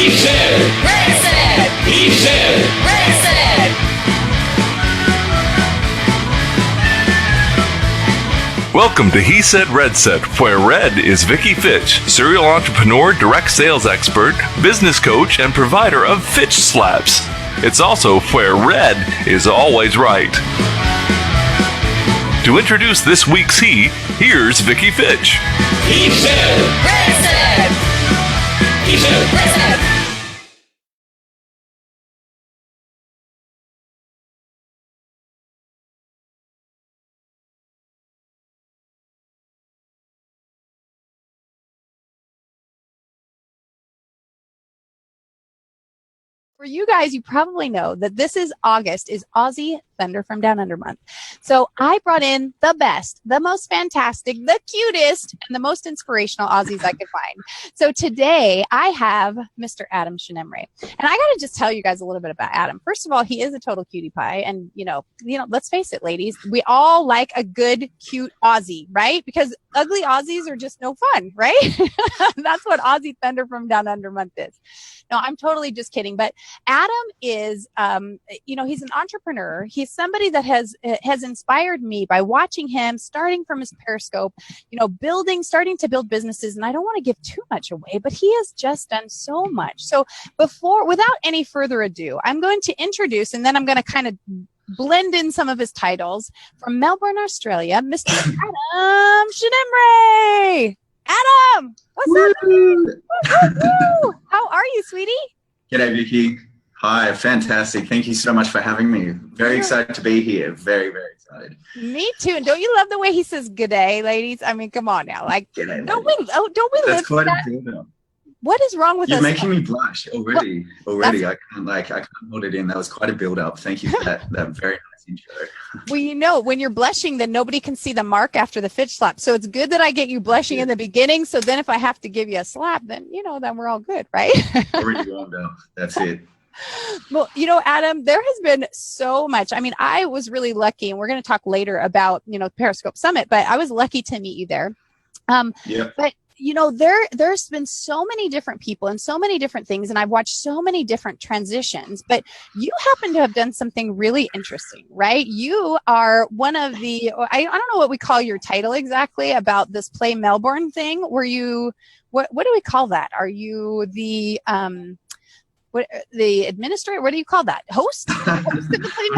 He said. Red said. He said. Red said. Welcome to He Said, Red Said, where Red is Vicki Fitch, serial entrepreneur, direct sales expert, business coach, and provider of Fitch slaps. It's also where Red is always right. To introduce this week's He, here's Vicki Fitch. He said. Red said. He said. Red said. For you guys, you probably know that this is August, is Aussie Thunder from Down Under month. So I brought in the best, the most fantastic, the cutest, and the most inspirational Aussies I could find. So today I have Mr. Adam Cinemre. And I got to just tell you guys a little bit about Adam. First of all, he is a total cutie pie. And, you know, let's face it, ladies, we all like a good, cute Aussie, right? Because ugly Aussies are just no fun, right? That's what Aussie Thunder from Down Under month is. No, I'm totally just kidding. But Adam is, he's an entrepreneur. He's somebody that has inspired me by watching him starting from his Periscope, starting to build businesses. And I don't want to give too much away, but he has just done so much. So without any further ado, I'm going to introduce, and then I'm going to kind of blend in some of his titles from Melbourne, Australia, Mr. Adam Cinemre. Adam, what's up? Woo-hoo-hoo. How are you, sweetie? G'day, Vicki. Hi, fantastic. Thank you so much for having me. Very excited to be here. Very, very excited. Me too. And don't you love the way he says "g'day," ladies? I mean, come on now. Like, G'day, don't we live That's quite that? a build-up. What is wrong with You're us? making me blush already. I can't hold it in. That was quite a build-up. Thank you for that very nice intro. Well, when you're blushing, then nobody can see the mark after the Fitch slap. So it's good that I get you blushing in the beginning. So then if I have to give you a slap, then, then we're all good, right? Already warmed up. That's it. Well, Adam, there has been so much. I mean, I was really lucky, and we're going to talk later about, Periscope Summit, but I was lucky to meet you there. Yeah. But there's been so many different people and so many different things, and I've watched so many different transitions, but you happen to have done something really interesting, right? You are one of the, I don't know what we call your title exactly about this Play Melbourne thing. Were you, what do we call that? Are you the administrator? What do you call that? Host? I'm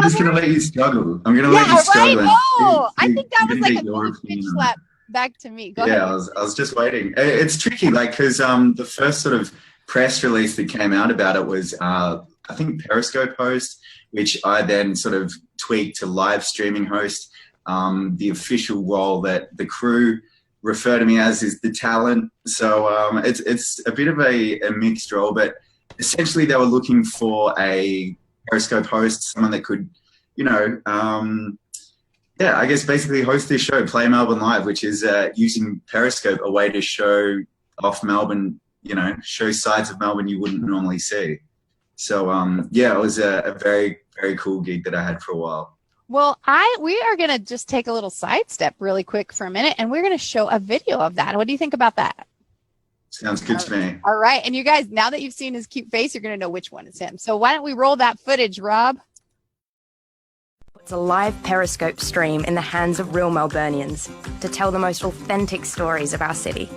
just going to let you struggle. I'm going to let you struggle. Oh, I think that was like a little Fitch slap back to me. Go ahead. I was just waiting. It's tricky, because the first sort of press release that came out about it was, I think, Periscope host, which I then sort of tweaked to live streaming host. The official role that the crew refer to me as is the talent. So it's a bit of a mixed role, but essentially they were looking for a Periscope host, someone that could, I guess basically host this show, Play Melbourne Live, which is using Periscope, a way to show off Melbourne, show sides of Melbourne you wouldn't normally see. So, it was a very, very cool gig that I had for a while. Well, we are going to just take a little sidestep really quick for a minute, and we're going to show a video of that. What do you think about that? Sounds good to me. All right. And you guys, now that you've seen his cute face, you're going to know which one is him. So why don't we roll that footage, Rob? It's a live Periscope stream in the hands of real Melburnians to tell the most authentic stories of our city.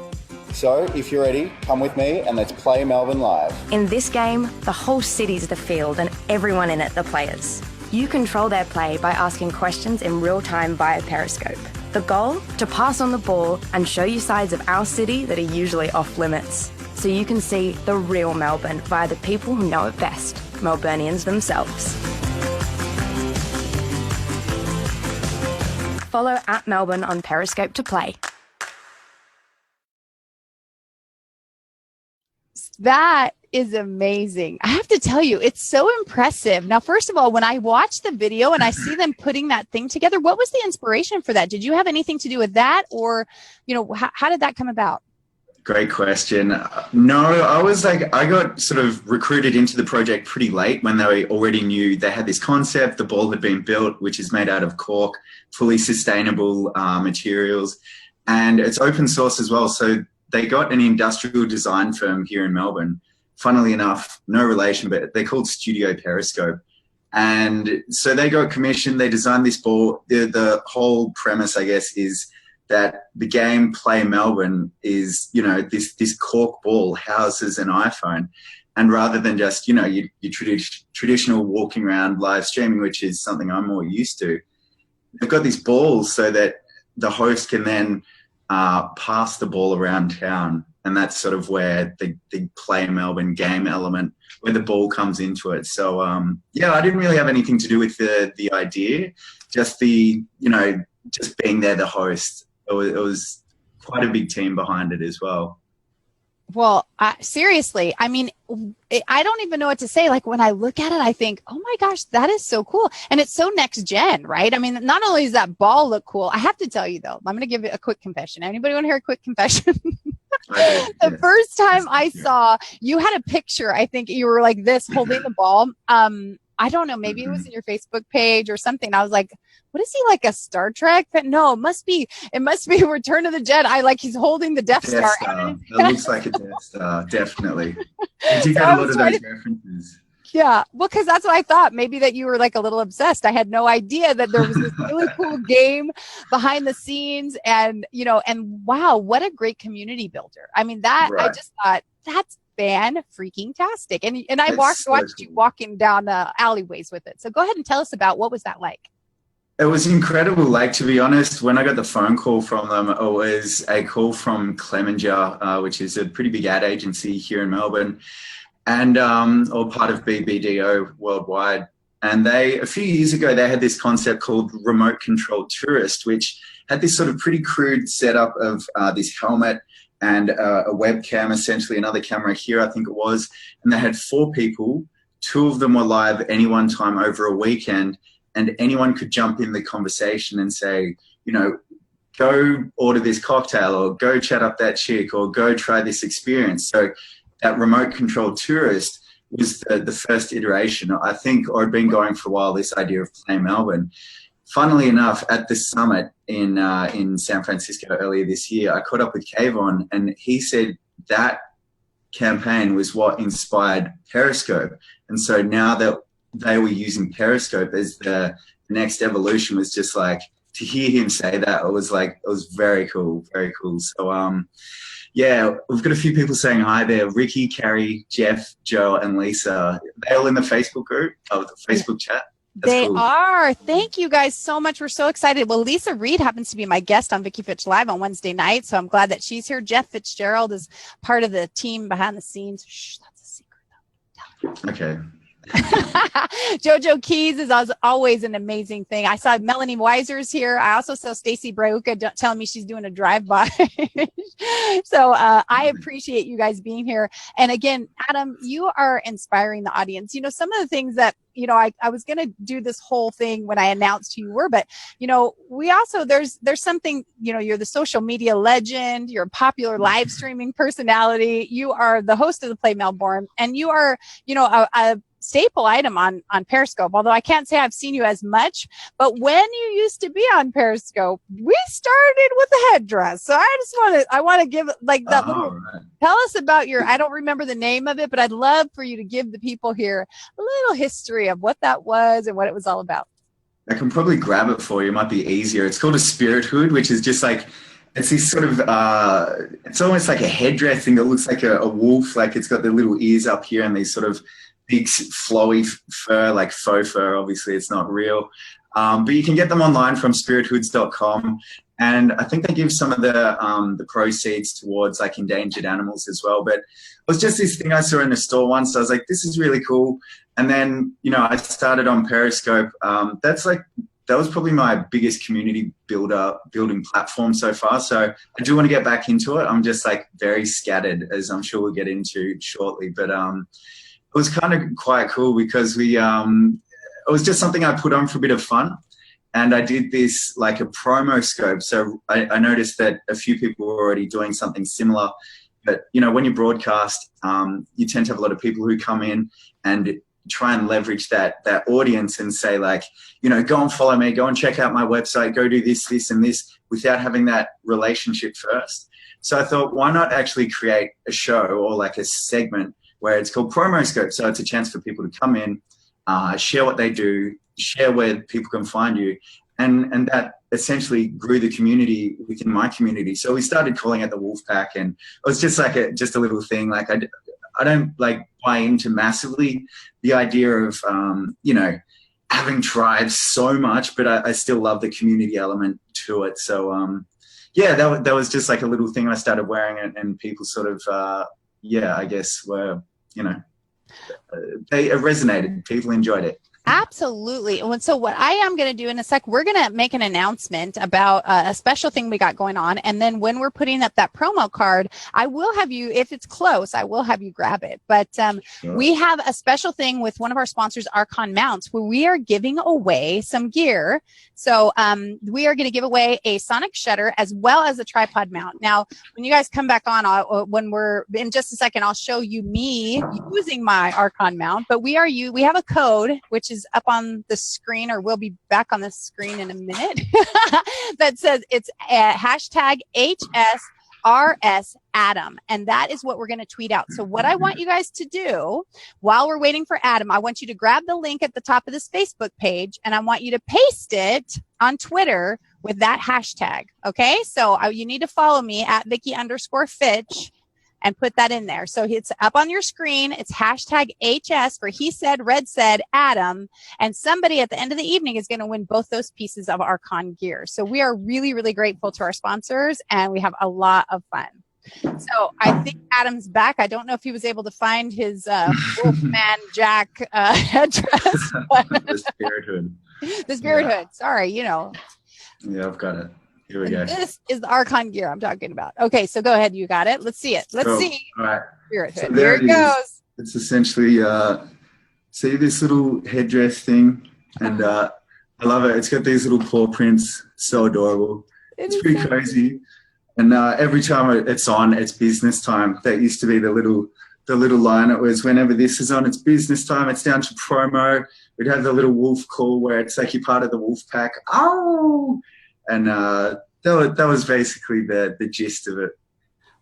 So, if you're ready, come with me and let's play Melbourne Live. In this game, the whole city's the field and everyone in it the players. You control their play by asking questions in real time via Periscope. The goal? To pass on the ball and show you sides of our city that are usually off limits, so you can see the real Melbourne via the people who know it best, Melburnians themselves. Follow @Melbourne on Periscope to play. That is amazing. I have to tell you, it's so impressive. Now, first of all, when I watch the video and I see them putting that thing together, what was the inspiration for that? Did you have anything to do with that, or, how did that come about? Great question. No, I got sort of recruited into the project pretty late when they already knew they had this concept. The ball had been built, which is made out of cork, fully sustainable materials, and it's open source as well. So they got an industrial design firm here in Melbourne funnily enough, no relation, but they're called Studio Periscope. And so they got commissioned, they designed this ball. The whole premise, I guess, is that the game Play Melbourne is, you know, this cork ball houses an iPhone. And rather than just, you know, your traditional walking around live streaming, which is something I'm more used to, they've got these balls so that the host can then pass the ball around town. And that's sort of where the Play Melbourne game element, where the ball comes into it. So, yeah, I didn't really have anything to do with the idea, just just being there, the host. It was quite a big team behind it as well. Well, seriously, I mean, I don't even know what to say. Like, when I look at it, I think, oh my gosh, that is so cool. And it's so next gen, right? I mean, not only does that ball look cool, I have to tell you, though, I'm going to give you a quick confession. Anybody want to hear a quick confession? The first time I saw you had a picture, I think you were like this holding the ball. I don't know, maybe it was in your Facebook page or something. I was like, what is he, like a Star Trek? But no, it must be Return of the Jedi. He's holding the Death Star. It looks like a Death Star, definitely. You got a lot of those references. Yeah, well, because that's what I thought. Maybe that you were like a little obsessed. I had no idea that there was this really cool game behind the scenes, and wow, what a great community builder. I mean, that right. I just thought that's fan-freaking-tastic. And I watched you walking down the alleyways with it. So go ahead and tell us about what was that like. It was incredible. Like, to be honest, when I got the phone call from them, it was a call from Clemenger, which is a pretty big ad agency here in Melbourne, and or part of BBDO worldwide. And a few years ago, they had this concept called remote controlled tourist, which had this sort of pretty crude setup of this helmet and a webcam, essentially another camera here, I think it was. And they had 4 people. 2 of them were live any one time over a weekend, and anyone could jump in the conversation and say, go order this cocktail, or go chat up that chick, or go try this experience. So that remote controlled tourist was the first iteration, I think, or had been going for a while, this idea of Play Melbourne. Funnily enough, at the summit in San Francisco earlier this year, I caught up with Kayvon, and he said that campaign was what inspired Periscope. And so now that they were using Periscope as the next evolution, was just like, to hear him say that, it was very cool, very cool. So, yeah, we've got a few people saying hi there. Ricky, Carrie, Jeff, Joe, and Lisa. They're all in the Facebook group, the Facebook chat. That's they cool. are. Thank you guys so much. We're so excited. Well, Lisa Reed happens to be my guest on Vicki Fitch Live on Wednesday night, so I'm glad that she's here. Jeff Fitzgerald is part of the team behind the scenes. Shh, that's a secret, though. Okay. Jojo Keys is always an amazing thing. I saw Melanie Weiser's here. I also saw Stacy Braiuca telling me she's doing a drive-by. So I appreciate you guys being here. And again, Adam, you are inspiring the audience. Some of the things that, I was going to do this whole thing when I announced who you were, but, we also, there's something, you're the social media legend, you're a popular live streaming personality, you are the host of the Play Melbourne, and you are, a staple item on Periscope, although I can't say I've seen you as much. But when you used to be on Periscope, we started with a headdress. So I want to give that little, right. Tell us about I don't remember the name of it, but I'd love for you to give the people here a little history of what that was and what it was all about. I can probably grab it for you. It might be easier. It's called a spirit hood, which is just like, it's this sort of, it's almost like a headdress thing that looks like a wolf. Like, it's got the little ears up here and these sort of big flowy fur, like faux fur. Obviously it's not real, but you can get them online from spirithoods.com, and I think they give some of the proceeds towards like endangered animals as well. But it was just this thing I saw in the store once. So I was like, this is really cool. And then I started on Periscope. That was probably my biggest community building platform so far. So I do want to get back into it. I'm just like very scattered, as I'm sure we'll get into shortly, but it was kind of quite cool because it was just something I put on for a bit of fun. And I did this like a promo scope. So I noticed that a few people were already doing something similar. But, when you broadcast, you tend to have a lot of people who come in and try and leverage that audience and say like, go and follow me, go and check out my website, go do this, this, and this, without having that relationship first. So I thought, why not actually create a show or like a segment where it's called Promoscope. So it's a chance for people to come in, share what they do, share where people can find you. And that essentially grew the community within my community. So we started calling it the Wolf Pack, and it was just like just a little thing. Like I don't like buy into massively the idea of, having tribes so much, but I still love the community element to it. So, that was just like a little thing I started wearing, and people sort of, I guess were, it resonated. People enjoyed it. Absolutely. And so what I am going to do in a sec, we're going to make an announcement about a special thing we got going on. And then when we're putting up that promo card, I will have you, if it's close, I will have you grab it. But Sure. We have a special thing with one of our sponsors, Arkon Mounts, where we are giving away some gear. So we are going to give away a sonic shutter as well as a tripod mount. Now, when you guys come back on, when we're in just a second, I'll show you me using my Arkon mount. But we have a code, which is up on the screen, or will be back on the screen in a minute, that says it's hashtag HSRS Adam. And that is what we're going to tweet out. So what I want you guys to do while we're waiting for Adam, I want you to grab the link at the top of this Facebook page, and I want you to paste it on Twitter with that hashtag. Okay. So you need to follow me at Vicki_Fitch and put that in there. So it's up on your screen. It's hashtag HS for He Said, Red Said, Adam. And somebody at the end of the evening is going to win both those pieces of Arkon gear. So we are really, really grateful to our sponsors, and we have a lot of fun. So I think Adam's back. I don't know if he was able to find his Wolfman Jack address. The spirit hood. The spirit hood. Sorry, Yeah, I've got it. Here we go. This is the Arkon gear I'm talking about. Okay, so go ahead. You got it. Let's see it. Let's see. All right. Spirit hood. So Here it goes. It's essentially, see this little headdress thing? And I love it. It's got these little paw prints. So adorable. It's pretty crazy. And every time it's on, it's business time. That used to be the little line. It was whenever this is on, it's business time. It's down to promo. We'd have the little wolf call where it's like you're part of the wolf pack. Oh! And that was basically the gist of it.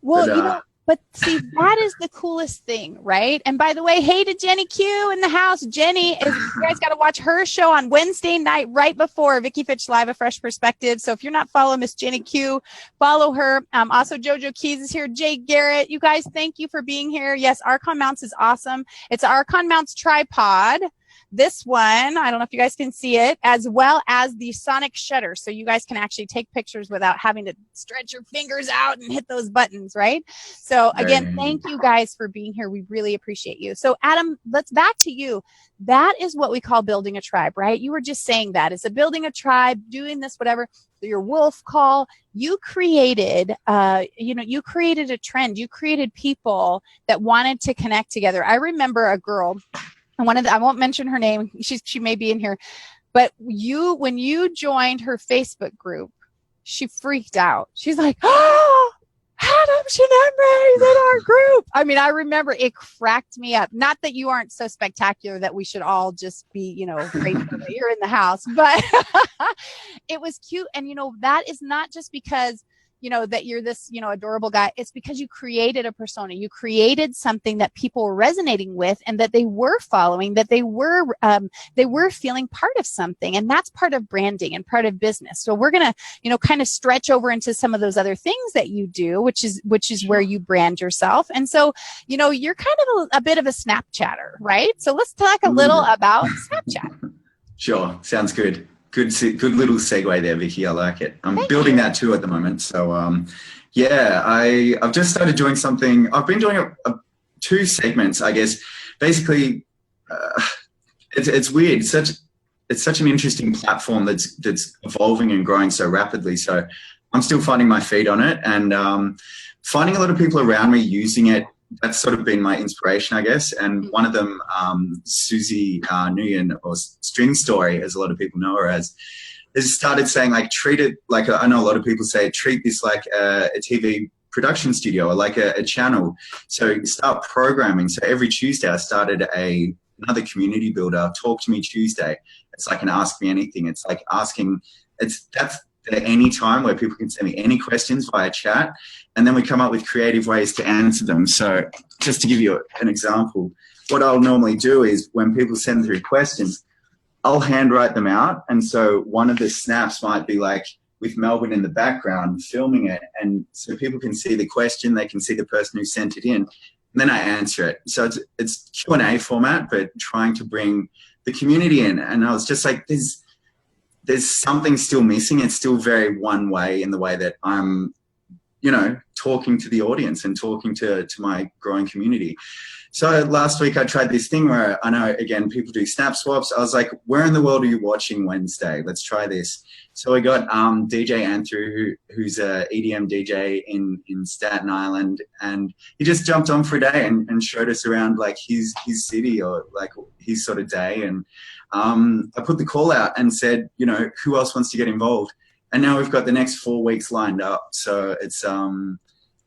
Well, but see, that is the coolest thing, right? And by the way, hey to Jenny Q in the house. Jenny, you guys got to watch her show on Wednesday night right before Vicki Fitch Live, A Fresh Perspective. So if you're not following Miss Jenny Q, follow her. Also, JoJo Keys is here. Jay Garrett, you guys, thank you for being here. Yes, Arkon Mounts is awesome. It's Arkon Mounts tripod. This one, I don't know if you guys can see it, as well as the sonic shutter. So you guys can actually take pictures without having to stretch your fingers out and hit those buttons, right? So again, thank you guys for being here. We really appreciate you. So Adam, let's back to you. That is what we call building a tribe, right? You were just saying that. It's a building a tribe, doing this, whatever. Your wolf call, you created, you created a trend. You created people that wanted to connect together. I remember a girl, I won't mention her name. She may be in here, but when you joined her Facebook group, she freaked out. She's like, "Oh, Adam Cinemre is in our group." I mean, I remember it cracked me up. Not that you aren't so spectacular that we should all just be, grateful that you're in the house, but it was cute. And that is not just because that you're this, adorable guy. It's because you created a persona. You created something that people were resonating with, and that they were following, that they were feeling part of something. And that's part of branding and part of business. So we're going to, kind of stretch over into some of those other things that you do, which is where you brand yourself. And so, you're kind of a bit of a Snapchatter, right? So let's talk a little about Snapchat. Sure. Sounds good. Good little segue there, Vicki. I like it. I'm building that too at the moment. So, I've just started doing something. I've been doing 2 segments, I guess. Basically, it's weird. It's such an interesting platform that's evolving and growing so rapidly. So I'm still finding my feet on it, and finding a lot of people around me using it. That's sort of been my inspiration, I guess. And one of them, Susie Nguyen, or String Story, as a lot of people know her as, has started saying, like, treat it like, I know a lot of people say, treat this like a TV production studio or like a channel. So start programming. So every Tuesday I started another community builder, Talk to Me Tuesday. It's like an Ask Me Anything. It's like asking, that's there any time where people can send me any questions via chat, and then we come up with creative ways to answer them. So just to give you an example, what I'll normally do is when people send through questions, I'll handwrite them out. And so one of the snaps might be like with Melbourne in the background filming it. And so people can see the question, they can see the person who sent it in, and then I answer it. So it's Q&A format, but trying to bring the community in. And I was just like, there's something still missing. It's still very one way in the way that I'm, talking to the audience and talking to my growing community. So last week I tried this thing where I know, again, people do snap swaps. I was like, where in the world are you watching Wednesday? Let's try this. So I got DJ Andrew, who's a EDM DJ in Staten Island, and he just jumped on for a day and showed us around like his city or like his sort of day. And I put the call out and said, who else wants to get involved? And now we've got the next 4 weeks lined up. So it's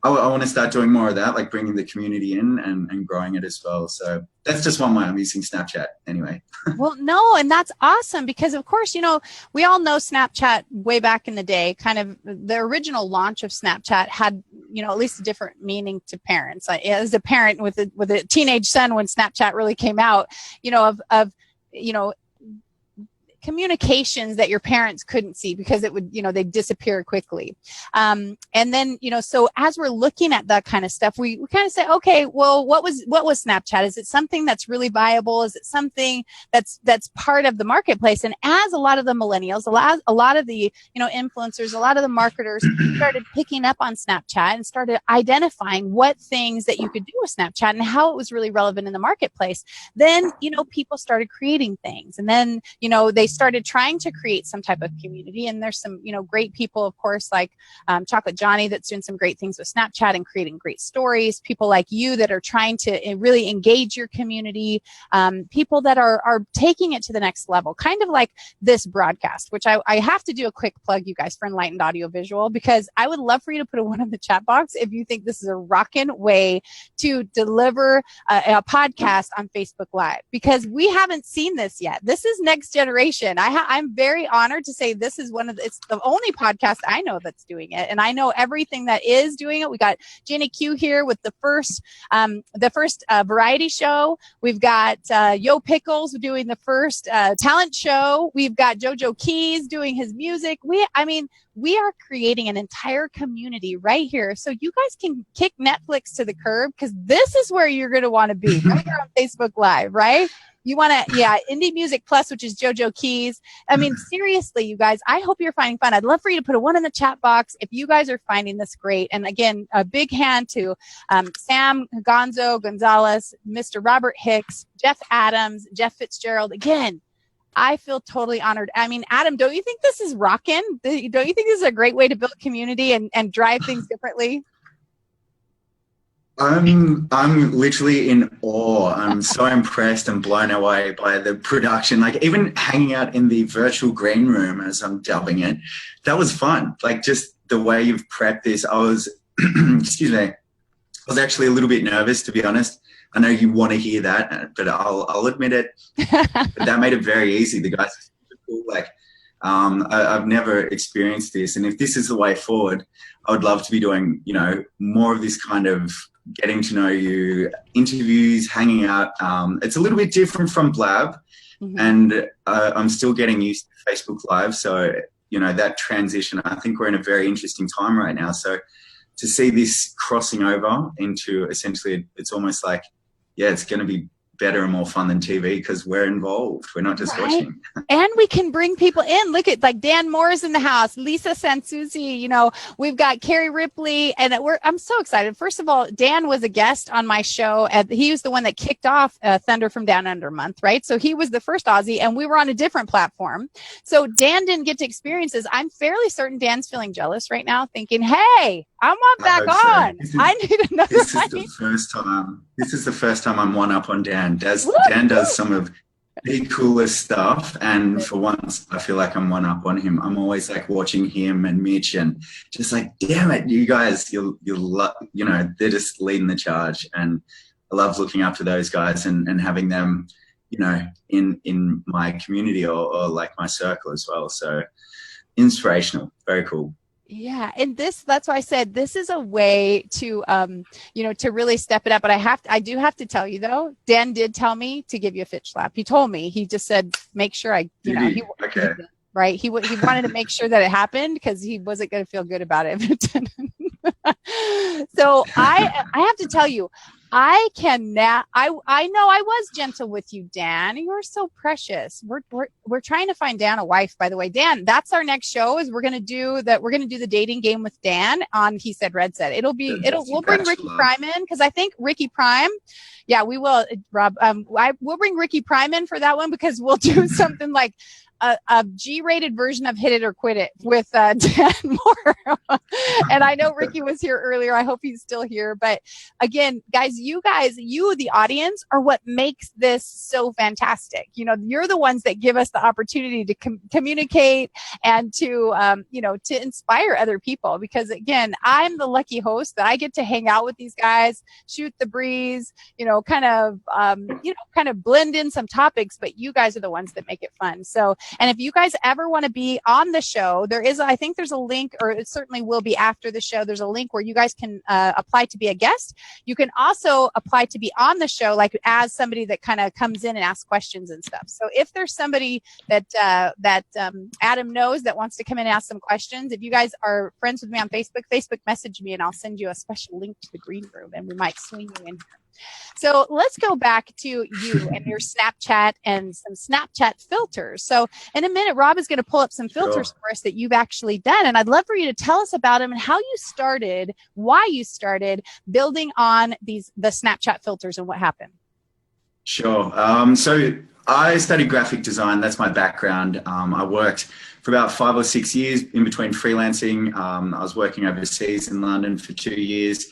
I want to start doing more of that, like bringing the community in and growing it as well. So that's just one way I'm using Snapchat anyway. Well, no, and that's awesome because, of course, we all know Snapchat way back in the day. Kind of the original launch of Snapchat had, at least a different meaning to parents. As a parent with a teenage son when Snapchat really came out, of communications that your parents couldn't see because it would, they'd disappear quickly. And then, so as we're looking at that kind of stuff, we kind of say, okay, well, what was Snapchat? Is it something that's really viable? Is it something that's part of the marketplace? And as a lot of the millennials, a lot of the, influencers, a lot of the marketers started picking up on Snapchat and started identifying what things that you could do with Snapchat and how it was really relevant in the marketplace. Then, people started creating things, and then, they started trying to create some type of community. And there's some, great people, of course, like Chocolate Johnny, that's doing some great things with Snapchat and creating great stories. People like you that are trying to really engage your community. People that are taking it to the next level, kind of like this broadcast, which I have to do a quick plug, you guys, for Enlightened Audiovisual, because I would love for you to put a one in the chat box if you think this is a rockin' way to deliver a podcast on Facebook Live, because we haven't seen this yet. This is next generation. I'm very honored to say this is it's the only podcast I know that's doing it. And I know everything that is doing it. We got Jenny Q here with the first variety show. We've got Yo Pickles doing the first talent show. We've got JoJo Keys doing his music. We are creating an entire community right here. So you guys can kick Netflix to the curb, because this is where you're going to want to be right here on Facebook Live, right? You want to, Indie Music Plus, which is JoJo Keys. Seriously, you guys, I hope you're finding fun. I'd love for you to put a one in the chat box if you guys are finding this great. And again, a big hand to Sam Gonzo Gonzalez, Mr. Robert Hicks, Jeff Adams, Jeff Fitzgerald. Again, I feel totally honored. Adam, don't you think this is rocking? Don't you think this is a great way to build community and drive things differently? I'm literally in awe. I'm so impressed and blown away by the production. Like even hanging out in the virtual green room, as I'm dubbing it, that was fun. Like just the way you've prepped this. I was, excuse me, I was actually a little bit nervous, to be honest. I know you want to hear that, but I'll admit it. But that made it very easy. The guys are super cool. Like I've never experienced this, and if this is the way forward, I would love to be doing, more of this kind of getting to know you, interviews, hanging out. It's a little bit different from Blab, and I'm still getting used to Facebook Live. So, that transition, I think we're in a very interesting time right now. So to see this crossing over into essentially, it's almost like, it's going to be better and more fun than TV because we're involved. We're not just watching. And we can bring people in. Look at like Dan Moore's in the house, Lisa Sansuzi, we've got Carrie Ripley, and I'm so excited. First of all, Dan was a guest on my show. He was the one that kicked off Thunder from Down Under month, right? So he was the first Aussie, and we were on a different platform. So Dan didn't get to experience this. I'm fairly certain Dan's feeling jealous right now, thinking, hey, I want back on. I need another This is the first time I'm one up on Dan. Dan does some of the coolest stuff, and for once I feel like I'm one up on him. I'm always like watching him and Mitch and just like, damn it, you guys, they're just leading the charge, and I love looking up to those guys and having them, in my community or like my circle as well. So inspirational. Very cool. Yeah. And that's why I said this is a way to, to really step it up. But I do have to tell you though, Dan did tell me to give you a Fitch slap. He told me, he just said, make sure Okay. Right. He wanted to make sure that it happened because he wasn't going to feel good about it. So I have to tell you, I know I was gentle with you, Dan. You are so precious. We're trying to find Dan a wife, by the way. Dan, that's our next show is we're going to do the dating game with Dan on He Said, Red Said. We'll bring Ricky Prime in because I think Ricky Prime, yeah, we will, Rob. We'll bring Ricky Prime in for that one because we'll do something like a G-rated version of Hit It or Quit It with Dan Moore. And I know Ricky was here earlier. I hope he's still here. But again, guys, you, the audience, are what makes this so fantastic. You're the ones that give us the opportunity to communicate and to, to inspire other people. Because again, I'm the lucky host that I get to hang out with these guys, shoot the breeze, kind of blend in some topics, but you guys are the ones that make it fun. So, and if you guys ever want to be on the show, I think there's a link, or it certainly will be after the show. There's a link where you guys can apply to be a guest. You can also apply to be on the show, like as somebody that kind of comes in and asks questions and stuff. So if there's somebody that Adam knows that wants to come in and ask some questions, if you guys are friends with me on Facebook message me and I'll send you a special link to the green room and we might swing you in here. So let's go back to you and your Snapchat and some Snapchat filters. So in a minute, Rob is going to pull up some filters for us that you've actually done. And I'd love for you to tell us about them and how you started, why you started building on the Snapchat filters and what happened. Sure. So I studied graphic design. That's my background. I worked for about 5 or 6 years in between freelancing. I was working overseas in London for 2 years.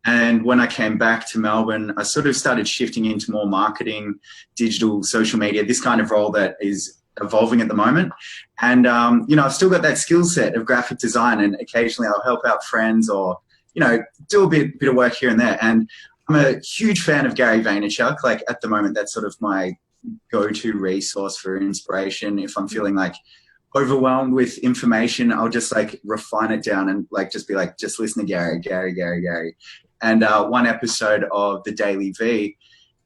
And when I came back to Melbourne, I sort of started shifting into more marketing, digital, social media, this kind of role that is evolving at the moment. And, I've still got that skill set of graphic design, and occasionally I'll help out friends or, do a bit of work here and there. And I'm a huge fan of Gary Vaynerchuk. Like at the moment, that's sort of my go-to resource for inspiration. If I'm feeling like overwhelmed with information, I'll just like refine it down and just listen to Gary. And one episode of the Daily V,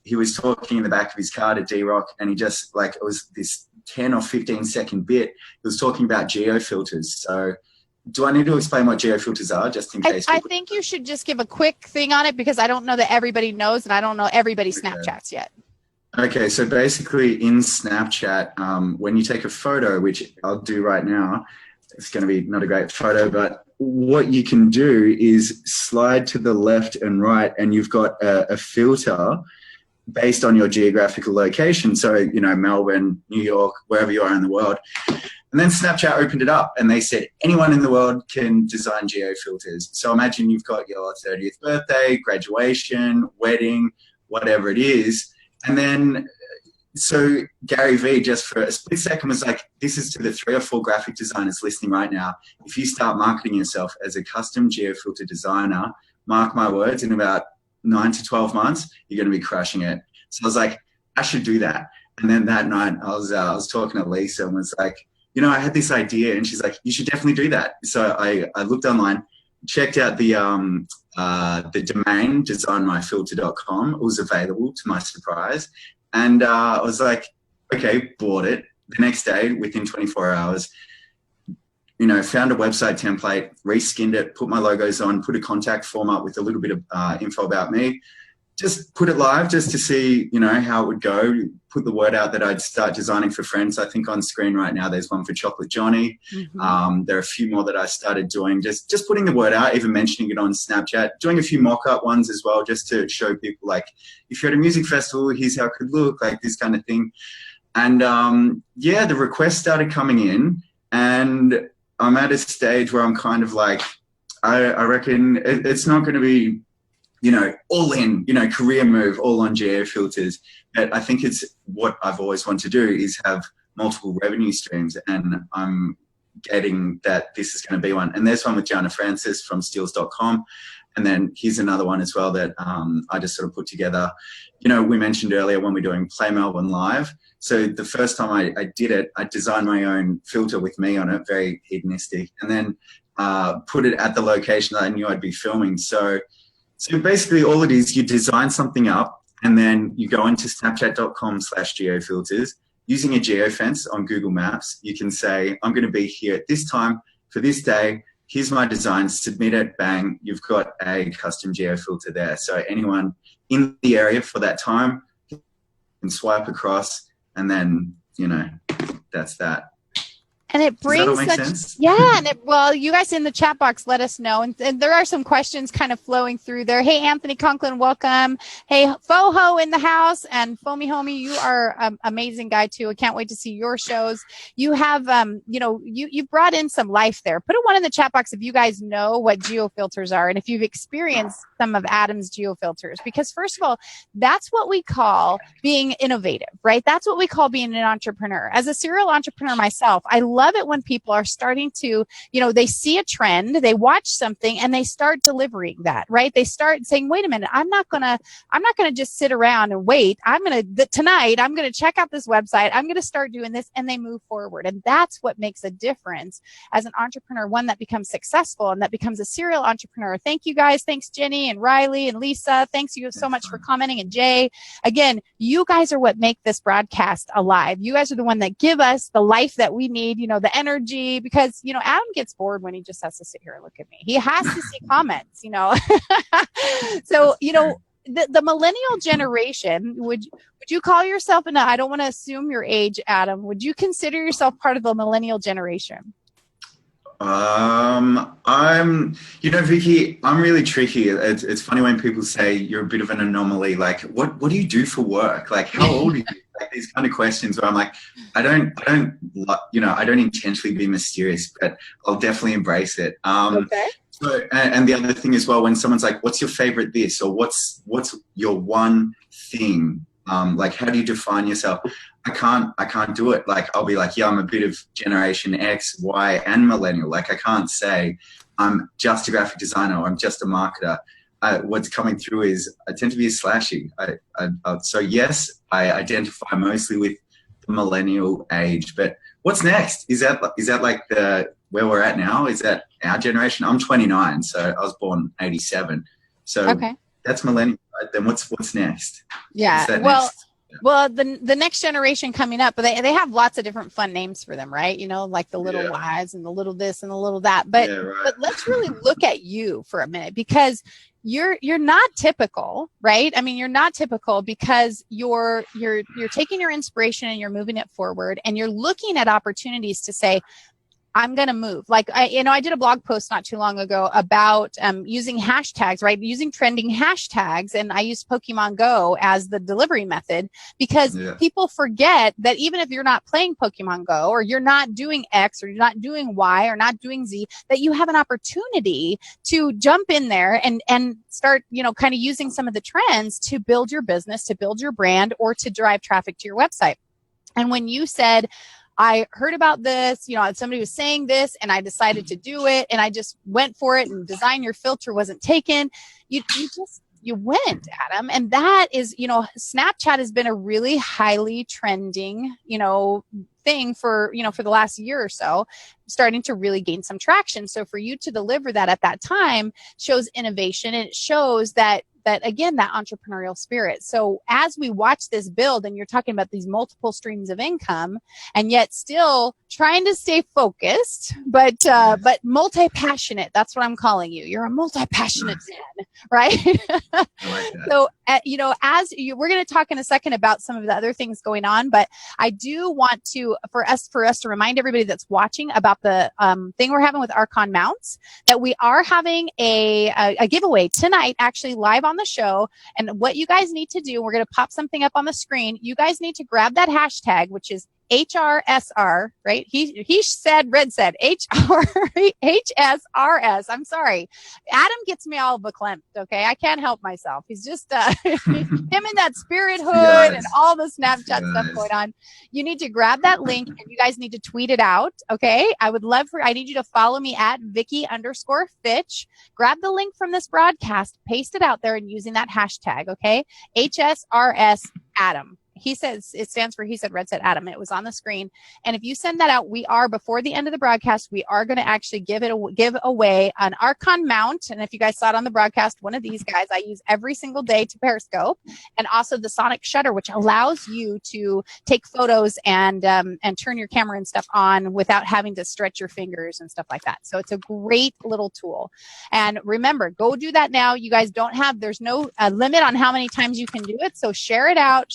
he was talking in the back of his car to D-Rock, and he just it was this 10 or 15 second bit. He was talking about geofilters. So do I need to explain what geofilters are just in case? I think you should just give a quick thing on it because I don't know that everybody knows and I don't know everybody's Snapchats yet. Okay, so basically in Snapchat, when you take a photo, which I'll do right now, it's going to be not a great photo, but what you can do is slide to the left and right, and you've got a filter based on your geographical location. So, Melbourne, New York, wherever you are in the world. And then Snapchat opened it up and they said, anyone in the world can design geofilters. So imagine you've got your 30th birthday, graduation, wedding, whatever it is. And then, so Gary V, just for a split second, was like, this is to the 3 or 4 graphic designers listening right now. If you start marketing yourself as a custom geofilter designer, mark my words, in about 9 to 12 months, you're going to be crushing it. So I was like, I should do that. And then that night I was talking to Lisa and was like, I had this idea, and she's like, you should definitely do that. So I looked online, checked out the domain designmyfilter.com. It was available to my surprise. And I was like, okay, bought it. The next day, within 24 hours, found a website template, reskinned it, put my logos on, put a contact form up with a little bit of info about me. Just put it live just to see, how it would go. Put the word out that I'd start designing for friends. I think on screen right now, there's one for Chocolate Johnny. Mm-hmm. There are a few more that I started doing, just putting the word out, even mentioning it on Snapchat, doing a few mock-up ones as well, just to show people, like, if you're at a music festival, here's how it could look, like this kind of thing. And the requests started coming in, and I'm at a stage where I'm kind of like, I reckon it's not going to be, all in, career move, all on geofilters. But I think it's what I've always wanted to do is have multiple revenue streams, and I'm getting that this is going to be one. And there's one with Jana Francis from steels.com. And then here's another one as well that I just sort of put together. You know, we mentioned earlier when we're doing Play Melbourne Live. So the first time I did it, I designed my own filter with me on it, very hedonistic, and then put it at the location that I knew I'd be filming. So basically all it is, you design something up and then you go into snapchat.com/geofilters. Using a geofence on Google Maps, you can say, I'm going to be here at this time for this day. Here's my design, submit it, bang, you've got a custom geofilter there. So anyone in the area for that time can swipe across, and then, you know, that's that. And it brings such, yeah. And well, you guys in the chat box, let us know. And there are some questions kind of flowing through there. Hey, Anthony Conklin, welcome. Hey, Foho in the house, and Foamy Homie, you are amazing guy too. I can't wait to see your shows. You have, you know, you brought in some life there. Put a one in the chat box if you guys know what geofilters are and if you've experienced some of Adam's geofilters, because first of all, that's what we call being innovative, right? That's what we call being an entrepreneur. As a serial entrepreneur myself, I love it when people are starting to, you know, they see a trend, they watch something, and they start delivering that, right? They start saying, wait a minute, I'm not gonna just sit around and wait. Tonight, I'm gonna check out this website. I'm gonna start doing this, and they move forward. And that's what makes a difference as an entrepreneur, one that becomes successful and that becomes a serial entrepreneur. Thank you guys. Thanks, Jenny and Riley and Lisa. Thanks you so much for commenting. And Jay, again, you guys are what make this broadcast alive. You guys are the one that give us the life that we need, you know, the energy, because, you know, Adam gets bored when he just has to sit here and look at me. He has to see comments, you know. So, you know, the millennial generation, would you call yourself, and I don't want to assume your age, Adam, would you consider yourself part of the millennial generation? You know, Vicky, I'm really tricky. It's funny when people say you're a bit of an anomaly. Like, what do you do for work? Like, how old are you? Like these kind of questions where I'm like, I don't intentionally be mysterious, but I'll definitely embrace it. Okay. So, and the other thing as well, when someone's like, what's your favorite this, or what's your one thing? Like, how do you define yourself? I can't do it. Like, I'll be like, yeah, I'm a bit of Generation X, Y, and Millennial. Like, I can't say I'm just a graphic designer or I'm just a marketer. What's coming through is I tend to be a slashy. So yes, I identify mostly with the millennial age. But what's next? Is that like where we're at now? Is that our generation? I'm 29, so I was born 87. So okay. That's millennial. Right? Then what's next? Yeah. Well, the next generation coming up, but they have lots of different fun names for them, right? You know, like the little Ys and the little this and the little that. But but let's really look at you for a minute, because you're not typical, right? I mean, you're not typical because you're taking your inspiration and you're moving it forward, and you're looking at opportunities to say, I'm going to move. Like, I did a blog post not too long ago about using hashtags, right? Using trending hashtags. And I used Pokemon Go as the delivery method, because people forget that even if you're not playing Pokemon Go, or you're not doing X, or you're not doing Y, or not doing Z, that you have an opportunity to jump in there and start, you know, kind of using some of the trends to build your business, to build your brand, or to drive traffic to your website. And when you said, I heard about this, you know, somebody was saying this and I decided to do it, and I just went for it, and design your filter wasn't taken. You went, Adam. And that is, you know, Snapchat has been a really highly trending, you know, thing for the last year or so, starting to really gain some traction. So for you to deliver that at that time shows innovation, and it shows that again, that entrepreneurial spirit. So as we watch this build, and you're talking about these multiple streams of income, and yet still trying to stay focused, but multi-passionate. That's what I'm calling you. You're a multi-passionate man, right? I like that. So, you know, we're going to talk in a second about some of the other things going on, but I do want to, for us to remind everybody that's watching about the thing we're having with Arkon Mounts, that we are having a giveaway tonight, actually live on the show. And what you guys need to do, we're going to pop something up on the screen. You guys need to grab that hashtag, which is HRSR, right? He said, Red said, HSRS. I'm sorry. Adam gets me all verklempt, okay? I can't help myself. He's just, him in that spirit hood and all the Snapchat stuff going on. You need to grab that link and you guys need to tweet it out, okay? I need you to follow me at Vicky_Fitch. Grab the link from this broadcast, paste it out there and using that hashtag, okay? HSRS Adam. He says it stands for He Said Red Said Adam. It was on the screen. And if you send that out, before the end of the broadcast, we are going to actually give away an Arkon Mount. And if you guys saw it on the broadcast, one of these guys I use every single day to Periscope, and also the sonic shutter, which allows you to take photos and turn your camera and stuff on without having to stretch your fingers and stuff like that. So it's a great little tool. And remember, go do that now. You guys there's no limit on how many times you can do it. So share it out.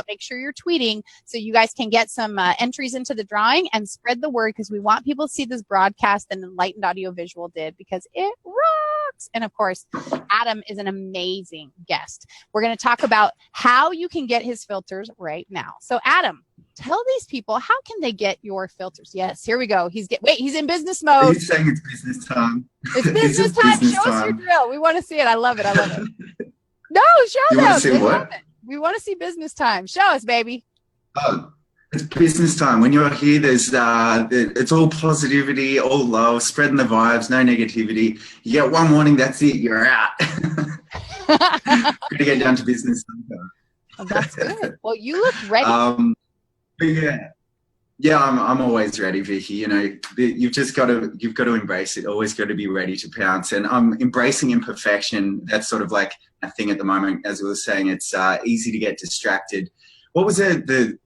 Make sure you're tweeting so you guys can get some entries into the drawing and spread the word, because we want people to see this broadcast and Enlightened Audiovisual did, because it rocks. And of course, Adam is an amazing guest. We're going to talk about how you can get his filters right now. So Adam, tell these people, how can they get your filters? Yes, here we go. He's in business mode. He's saying it's business time. It's business time. Show us your drill. We want to see it. I love it. No, show them. You want to see what? We want to see business time. Show us, baby. Oh, it's business time. When you're here, it's all positivity, all love, spreading the vibes, no negativity. You get one warning, that's it, you're out. Got to get down to business sometime. Oh, that's good. Well, you look ready. But yeah, I'm always ready, Vicky. You know, you've got to embrace it. Always got to be ready to pounce. And I'm embracing imperfection. That's sort of like a thing at the moment. As we were saying, it's easy to get distracted. What was it? The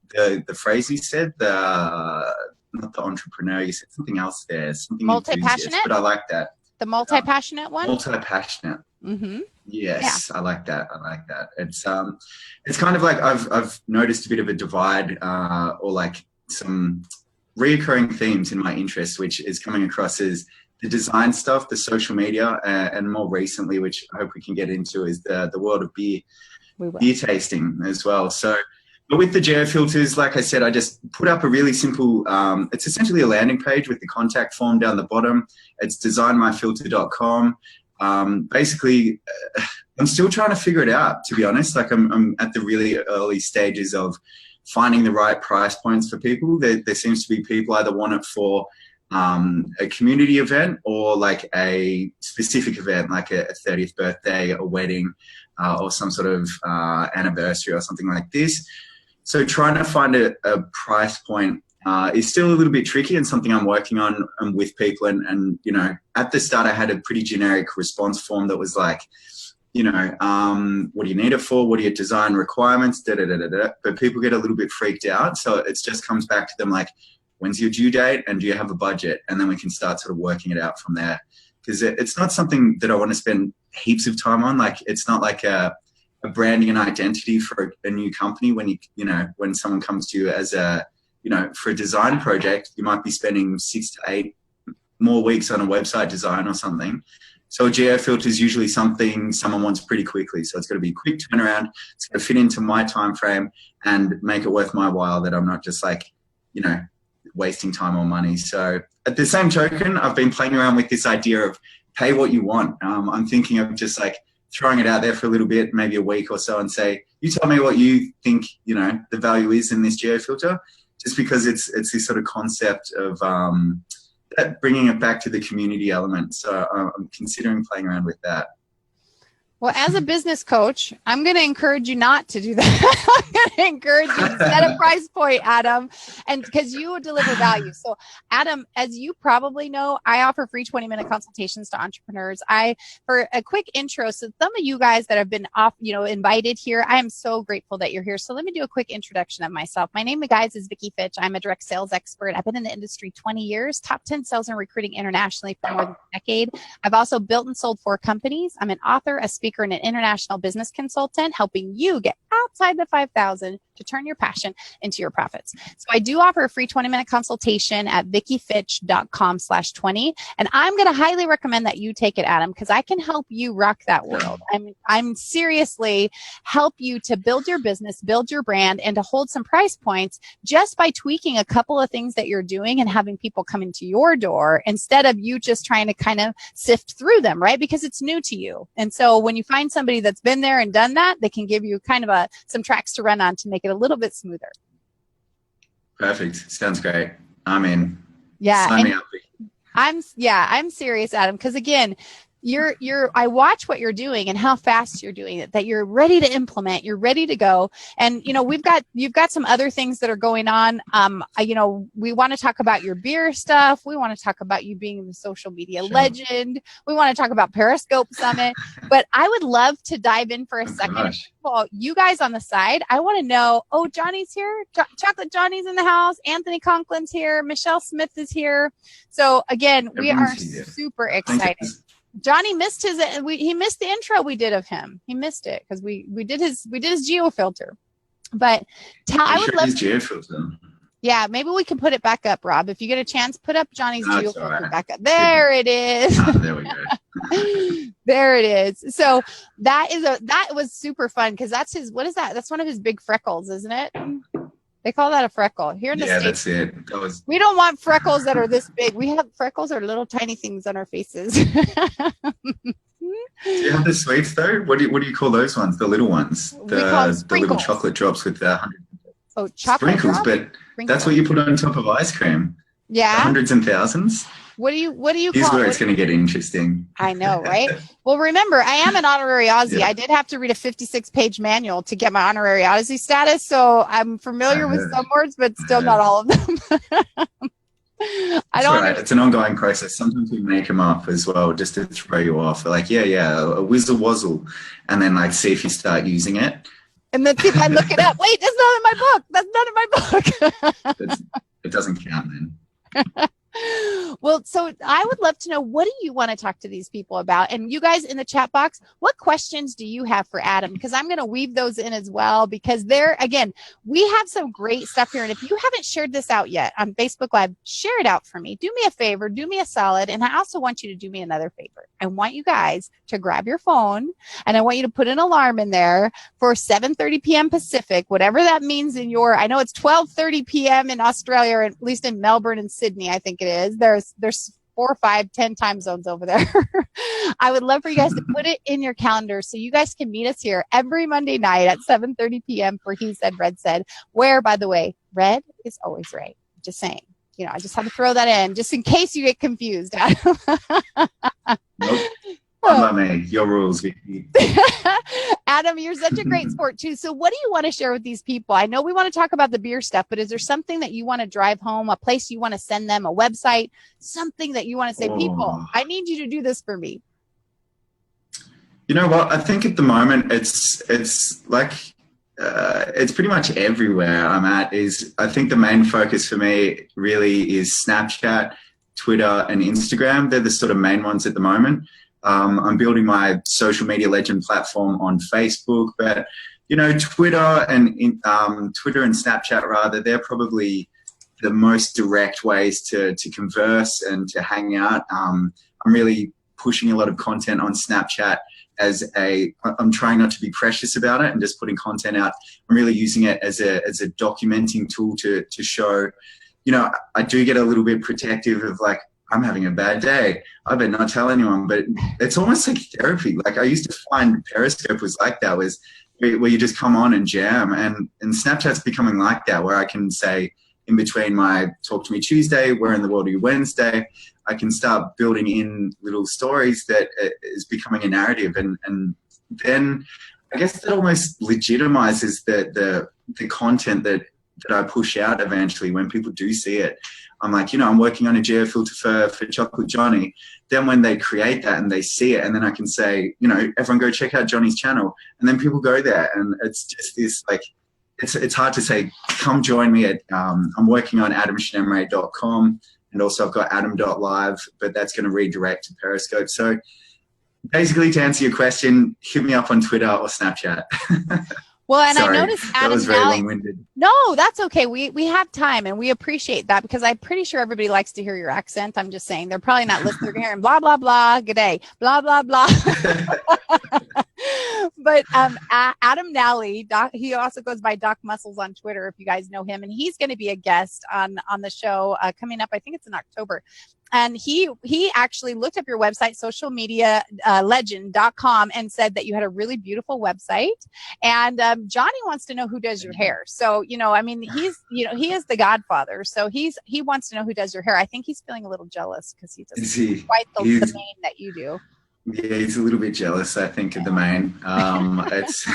phrase you said? Not the entrepreneur. You said something else there. Something multi-passionate. But I like that. The multi-passionate one. Multi-passionate. Mm-hmm. Yes, yeah. I like that. It's kind of like I've noticed a bit of a divide, or like some reoccurring themes in my interests, which is coming across as the design stuff, the social media, and more recently, which I hope we can get into, is the world of beer tasting as well. So, but with the geofilters, like I said, I just put up a really simple, it's essentially a landing page with the contact form down the bottom. It's designmyfilter.com. Basically, I'm still trying to figure it out, to be honest. Like I'm at the really early stages of finding the right price points for people. There seems to be people either want it for a community event or like a specific event, like a 30th birthday, a wedding, or some sort of anniversary or something like this. So trying to find a price point is still a little bit tricky, and something I'm working on with people. And you know, at the start I had a pretty generic response form that was like, you know, what do you need it for? What are your design requirements? But people get a little bit freaked out. So it just comes back to them like, when's your due date? And do you have a budget? And then we can start sort of working it out from there. Because it's not something that I want to spend heaps of time on. Like, it's not like a branding and identity for a new company. When when someone comes to you as for a design project, you might be spending 6 to 8 more weeks on a website design or something. So a geofilter is usually something someone wants pretty quickly. So it's got to be a quick turnaround. It's got to fit into my time frame and make it worth my while, that I'm not just like, wasting time or money. So at the same token, I've been playing around with this idea of pay what you want. I'm thinking of just like throwing it out there for a little bit, maybe a week or so, and say, you tell me what you think, the value is in this geofilter, just because it's this sort of concept of, bringing it back to the community element. So I'm considering playing around with that. Well, as a business coach, I'm going to encourage you not to do that. I'm going to encourage you to set a price point, Adam, and because you deliver value. So, Adam, as you probably know, I offer free 20-minute consultations to entrepreneurs. For a quick intro, so some of you guys that have been invited here, I am so grateful that you're here. So let me do a quick introduction of myself. My name, guys, is Vicki Fitch. I'm a direct sales expert. I've been in the industry 20 years, top 10 sales and recruiting internationally for more than a decade. I've also built and sold 4 companies. I'm an author, a speaker, speaker and an international business consultant, helping you get outside the 5,000 to turn your passion into your profits. So I do offer a free 20-minute consultation at vickifitch.com/20. And I'm going to highly recommend that you take it, Adam, because I can help you rock that world. I'm seriously help you to build your business, build your brand, and to hold some price points just by tweaking a couple of things that you're doing and having people come into your door instead of you just trying to kind of sift through them, right? Because it's new to you. And so when you find somebody that's been there and done that, they can give you kind of some tracks to run on to make it a little bit smoother. Perfect. Sounds great. I'm in. Yeah. Sign me up. I'm serious, Adam, because again, I watch what you're doing and how fast you're doing it, that you're ready to implement, you're ready to go. And, you've got some other things that are going on. We want to talk about your beer stuff. We want to talk about you being the social media legend. We want to talk about Periscope Summit, but I would love to dive in for a second. Well, you guys on the side, I want to know, Johnny's here. Chocolate Johnny's in the house. Anthony Conklin's here. Michelle Smith is here. So again, we are super excited. Johnny missed he missed the intro we did of him. He missed it because we did his geo filter. But I would love geo filter. Yeah, maybe we can put it back up, Rob. If you get a chance, put up Johnny's geo filter back up. There it is. There we go. There it is. So that was super fun because that's his. What is that? That's one of his big freckles, isn't it? They call that a freckle. Here in the States, that's it. We don't want freckles that are this big. We have freckles are little tiny things on our faces. Do you have the sweets though? What do you call those ones? The little ones, the little chocolate drops with the chocolate sprinkles. But that's what you put on top of ice cream. Yeah, the hundreds and thousands. What do you Here's call where it's going to get interesting. I know, right? Well, remember, I am an honorary Aussie. Yeah. I did have to read a 56-page manual to get my honorary Aussie status, so I'm familiar with some words, but still not all of them. It's an ongoing process. Sometimes we make them up as well just to throw you off. We're like, a whizzle wazzle, and then see if you start using it. And then I look it up. Wait, that's not in my book. That's not in my book. It doesn't count then. Well, so I would love to know, what do you want to talk to these people about? And you guys in the chat box, what questions do you have for Adam? Because I'm going to weave those in as well, because we have some great stuff here. And if you haven't shared this out yet on Facebook Live, share it out for me. Do me a favor, do me a solid. And I also want you to do me another favor. I want you guys to grab your phone and I want you to put an alarm in there for 7:30 p.m. Pacific, whatever that means I know it's 12:30 p.m. in Australia, or at least in Melbourne and Sydney, I think it is. There's 4, 5, 10 time zones over there. I would love for you guys to put it in your calendar so you guys can meet us here every Monday night at 7:30 p.m. for He Said, Red Said, where, by the way, red is always right. Just saying. I just had to throw that in just in case you get confused. Nope. Not me. Your rules, Vicky. Adam, you're such a great sport too. So what do you want to share with these people? I know we want to talk about the beer stuff, but is there something that you want to drive home, a place you want to send them, a website, something that you want to say, people, I need you to do this for me? You know what? I think at the moment it's pretty much everywhere I'm at. I think the main focus for me really is Snapchat, Twitter, and Instagram. They're the sort of main ones at the moment. I'm building my social media legend platform on Facebook, but Twitter and Snapchat rather, they're probably the most direct ways to converse and to hang out. I'm really pushing a lot of content on Snapchat I'm trying not to be precious about it and just putting content out. I'm really using it as a documenting tool to show, I do get a little bit protective of I'm having a bad day. I better not tell anyone, but it's almost like therapy. I used to find Periscope was like that, where you just come on and jam, and Snapchat's becoming like that, where I can say in between my Talk to Me Tuesday, Where in the World Are You Wednesday, I can start building in little stories that is becoming a narrative, and then I guess that almost legitimizes the content that I push out eventually when people do see it. I'm like, I'm working on a geo filter for Chocolate Johnny. Then when they create that and they see it, and then I can say, everyone go check out Johnny's channel. And then people go there, and it's just this it's hard to say, come join me at, I'm working on adamcinemre.com, and also I've got adam.live, but that's going to redirect to Periscope. So basically, to answer your question, hit me up on Twitter or Snapchat. Well, and Sorry, I noticed that Adam was very Nally. long-winded. No, that's okay. We have time and we appreciate that because I'm pretty sure everybody likes to hear your accent. I'm just saying they're probably not listening. They're hearing blah, blah, blah, good day, blah, blah, blah. But Adam Nally, he also goes by Doc Muscles on Twitter, if you guys know him. And he's going to be a guest on the show coming up. I think it's in October. And he actually looked up your website, socialmedialegend.com, and said that you had a really beautiful website. And Johnny wants to know who does your hair. So, I mean, he is the godfather. So he wants to know who does your hair. I think he's feeling a little jealous because he doesn't quite the mane that you do. Yeah, he's a little bit jealous, I think, of the mane. That's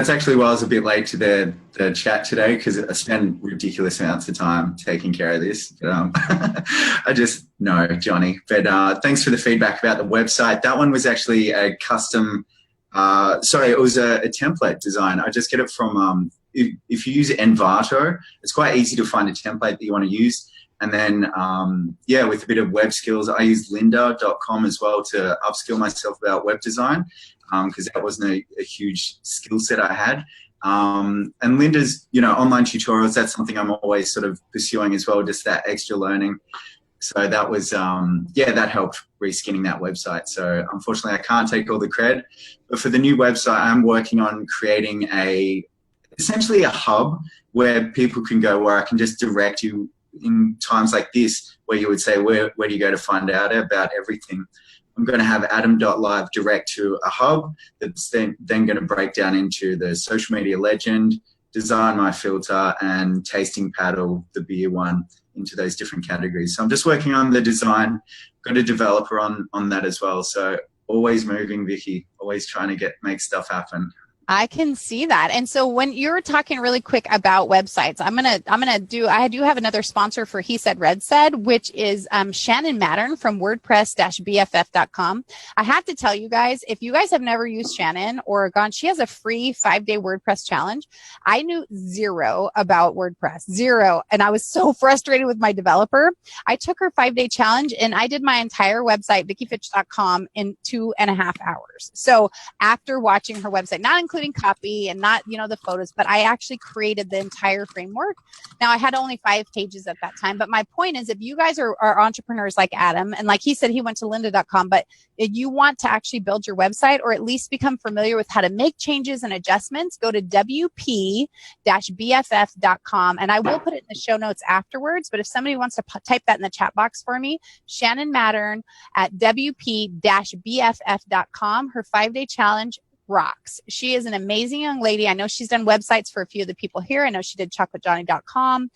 actually why I was a bit late to the chat today, because I spend ridiculous amounts of time taking care of this. But, I just know, Johnny. But thanks for the feedback about the website. That one was actually a custom, it was a template design. I just get it from, if you use Envato, it's quite easy to find a template that you want to use. And then, with a bit of web skills, I use lynda.com as well to upskill myself about web design, because that wasn't a huge skill set I had. And Lynda's, online tutorials, that's something I'm always sort of pursuing as well, just that extra learning. So that was, that helped reskinning that website. So unfortunately, I can't take all the cred. But for the new website, I'm working on creating essentially a hub where people can go, where I can just direct you in times like this, where you would say, where do you go to find out about everything? I'm going to have adam.live direct to a hub that's then going to break down into the social media legend, design my filter, and tasting paddle, the beer one, into those different categories. So I'm just working on the design, got a developer on that as well. So always moving, Vicky, always trying to make stuff happen. I can see that. And so when you're talking really quick about websites, I do have another sponsor for He Said Red Said, which is Shannon Mattern from WordPress-BFF.com. I have to tell you guys, if you guys have never used Shannon or she has a free 5-day WordPress challenge. I knew zero about WordPress, zero. And I was so frustrated with my developer. I took her 5-day challenge and I did my entire website, VickiFitch.com, in 2.5 hours. So after watching her website, not including copy and not, the photos, but I actually created the entire framework. Now I had only 5 pages at that time, but my point is, if you guys are entrepreneurs like Adam, and like he said, he went to lynda.com, but if you want to actually build your website or at least become familiar with how to make changes and adjustments, go to wp-bff.com. And I will put it in the show notes afterwards, but if somebody wants to type that in the chat box for me, Shannon Mattern at wp-bff.com, her 5-day challenge rocks. She is an amazing young lady. I know she's done websites for a few of the people here. I know she did chocolatejohnny.com.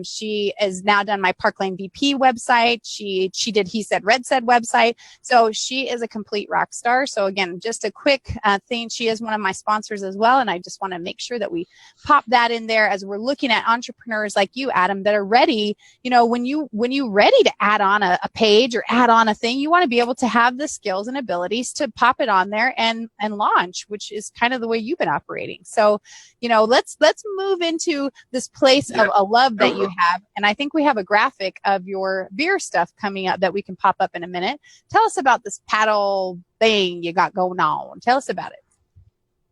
She has now done my Park Lane VP website. She did He Said Red Said website. So she is a complete rock star. So again, just a quick thing. She is one of my sponsors as well. And I just want to make sure that we pop that in there as we're looking at entrepreneurs like you, Adam, that are ready. When you ready to add on a page or add on a thing, you want to be able to have the skills and abilities to pop it on there and launch, which is kind of the way you've been operating. So, let's move into this place of a love that you have. And I think we have a graphic of your beer stuff coming up that we can pop up in a minute. Tell us about this paddle thing you got going on. Tell us about it.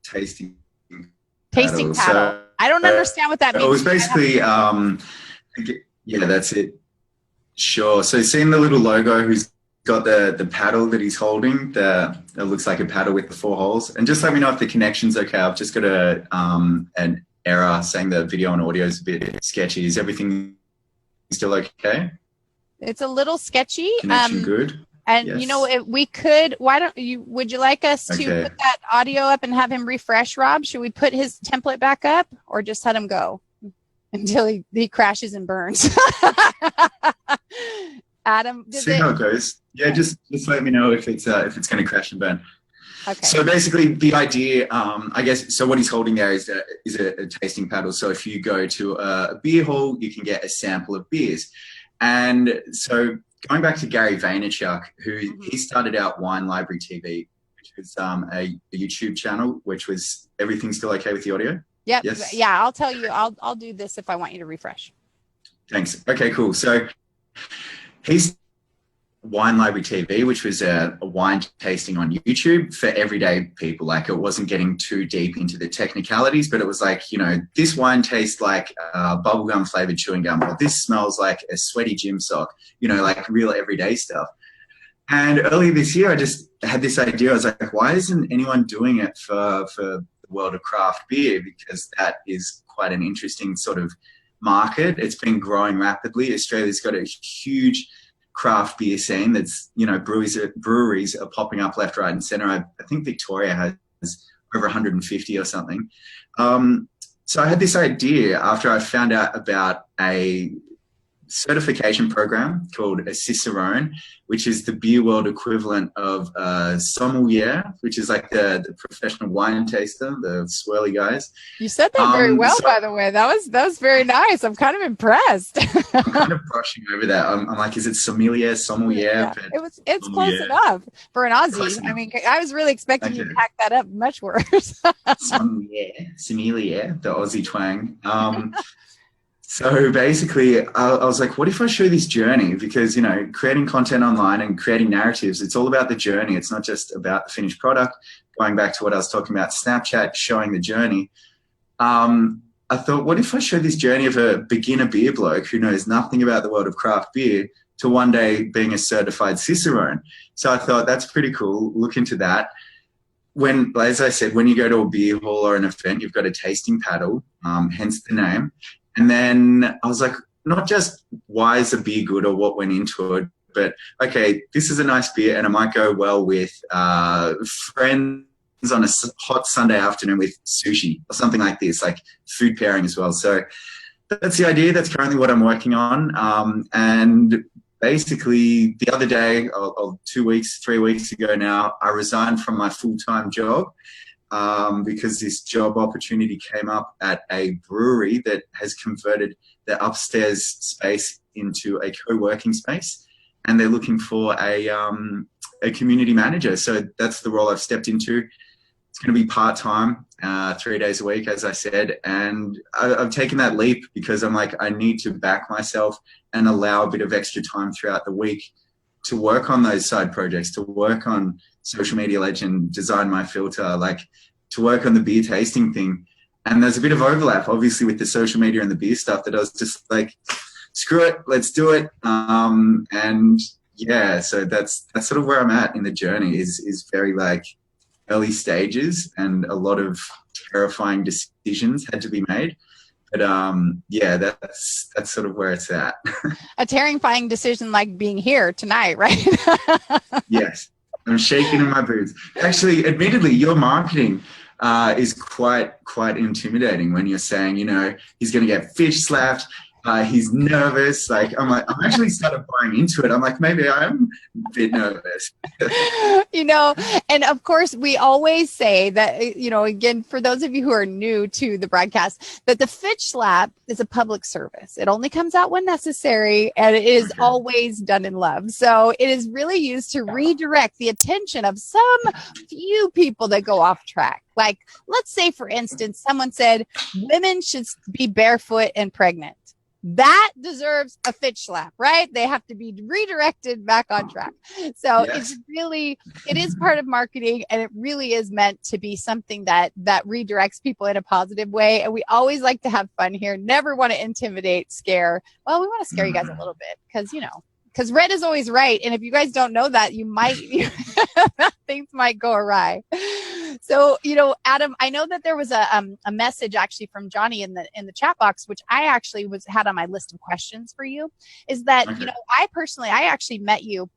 Tasting paddle. So, I don't understand what that means. It was basically, that's it. Sure. So seeing the little logo who's got the paddle that he's holding, it looks like a paddle with the 4 holes. And just let me know if the connection's okay. I've just got an error saying the video and audio is a bit sketchy. Is everything still okay? It's a little sketchy. Connection good? And yes. If we could, would you like us to put that audio up and have him refresh, Rob? Should we put his template back up or just let him go until he crashes and burns? Adam, see how it goes. Yeah, just let me know if it's going to crash and burn. Okay. So basically, the idea, I guess, so what he's holding there is a tasting paddle. So if you go to a beer hall, you can get a sample of beers. And so going back to Gary Vaynerchuk, he started out Wine Library TV, which was a YouTube channel, which was everything still okay with the audio? Yep. Yes. Yeah, I'll tell you. I'll do this if I want you to refresh. Thanks. Okay, cool. So he's Wine Library TV, which was a wine tasting on YouTube for everyday people. Like, it wasn't getting too deep into the technicalities, but it was like, you know, this wine tastes like bubblegum flavored chewing gum, or this smells like a sweaty gym sock, you know, like real everyday stuff. And earlier this year, I just had this idea. I was like, why isn't anyone doing it for the world of craft beer? Because that is quite an interesting sort of market. It's been growing rapidly. Australia's got a huge craft beer scene that's, you know, breweries are popping up left, right and center. I think Victoria has over 150 or something. So I had this idea after I found out about a certification program called a Cicerone, which is the beer world equivalent of a sommelier, which is like the professional wine taster, the swirly guys. You said that very well, by the way. That was very nice. I'm kind of impressed. I'm kind of brushing over that. I'm like, is it sommelier? Yeah, it's close enough for an Aussie. I mean, I was really expecting you to pack that up much worse. sommelier, the Aussie twang. So basically, I was like, what if I show this journey? Because, you know, creating content online and creating narratives, it's all about the journey. It's not just about the finished product. Going back to what I was talking about, Snapchat, showing the journey. I thought, what if I show this journey of a beginner beer bloke who knows nothing about the world of craft beer to one day being a certified Cicerone? So I thought, that's pretty cool. Look into that. When, as I said, when you go to a beer hall or an event, you've got a tasting paddle, hence the name. And then I was like, not just why is a beer good or what went into it, but, okay, this is a nice beer and it might go well with friends on a hot Sunday afternoon with sushi or something like this, like food pairing as well. So that's the idea. That's currently what I'm working on. And basically the other day, 3 weeks ago now, I resigned from my full-time job. Because this job opportunity came up at a brewery that has converted their upstairs space into a co-working space, and they're looking for a community manager. So that's the role I've stepped into. It's going to be part-time, 3 days a week, as I said, and I've taken that leap because I'm like, I need to back myself and allow a bit of extra time throughout the week to work on those side projects, to work on Social Media Legend, design my filter, like to work on the beer tasting thing. And there's a bit of overlap, obviously, with the social media and the beer stuff that I was just like, screw it, let's do it. And yeah, so that's sort of where I'm at in the journey is very like early stages, and a lot of terrifying decisions had to be made. But yeah, that's sort of where it's at. A terrifying decision like being here tonight, right? Yes. I'm shaking in my boots. Actually, admittedly, your marketing is quite intimidating when you're saying, you know, he's going to get fish slapped. He's nervous. Like, I'm actually started buying into it. I'm like, maybe I'm a bit nervous. You know, and of course, we always say that, you know, again, for those of you who are new to the broadcast, that the Fitch slap is a public service. It only comes out when necessary, and it is always done in love. So it is really used to redirect the attention of some few people that go off track. Like, let's say, for instance, someone said women should be barefoot and pregnant. That deserves a Fitch slap, right? They have to be redirected back on track. So It is part of marketing, and it really is meant to be something that redirects people in a positive way. And we always like to have fun here. Never want to intimidate, scare. Well, we want to scare you guys a little bit because red is always right. And if you guys don't know that, things might go awry. So, you know, Adam, I know that there was a message actually from Johnny in the chat box, which I actually had on my list of questions for you, is that, you know, I actually met you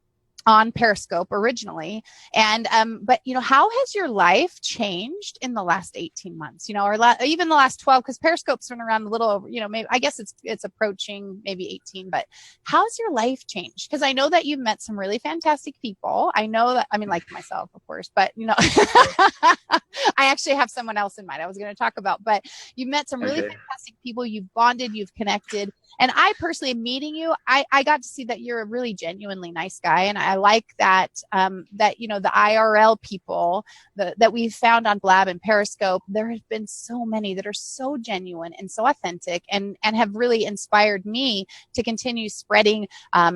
on Periscope originally. And, but you know, how has your life changed in the last 18 months, you know, or even the last 12, because Periscope's been around a little over, you know, maybe, I guess it's approaching maybe 18, but how's your life changed? Because I know that you've met some really fantastic people. I know that, I mean, like myself, of course, but you know, I actually have someone else in mind I was going to talk about, but you've met some really fantastic people. You've bonded, you've connected. And I personally, meeting you, I got to see that you're a really genuinely nice guy. And I like that, that, you know, the IRL people that we've found on Blab and Periscope, there have been so many that are so genuine and so authentic and have really inspired me to continue spreading,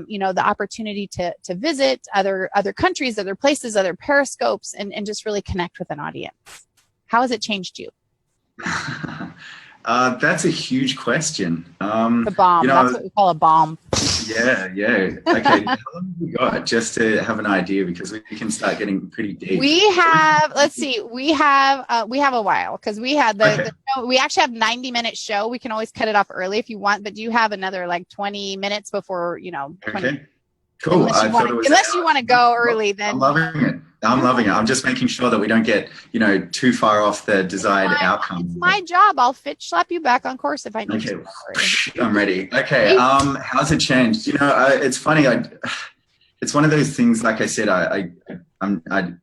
you know, the opportunity to visit other countries, other places, other Periscopes, and just really connect with an audience. How has it changed you? That's a huge question. The bomb. You know, that's what we call a bomb. Yeah. Okay, how long have we got just to have an idea, because we can start getting pretty deep? We have, let's see, we have a while, because we had the show, we actually have 90-minute show. We can always cut it off early if you want, but do you have another like 20 minutes before, you know, 20? Okay, cool. Unless you want to go early, then. I'm loving it. I'm just making sure that we don't get, you know, too far off the desired outcome. It's my job. I'll Fitch slap you back on course if I need to. I'm ready. Okay. How's it changed? You know, it's funny. It's one of those things. Like I said, I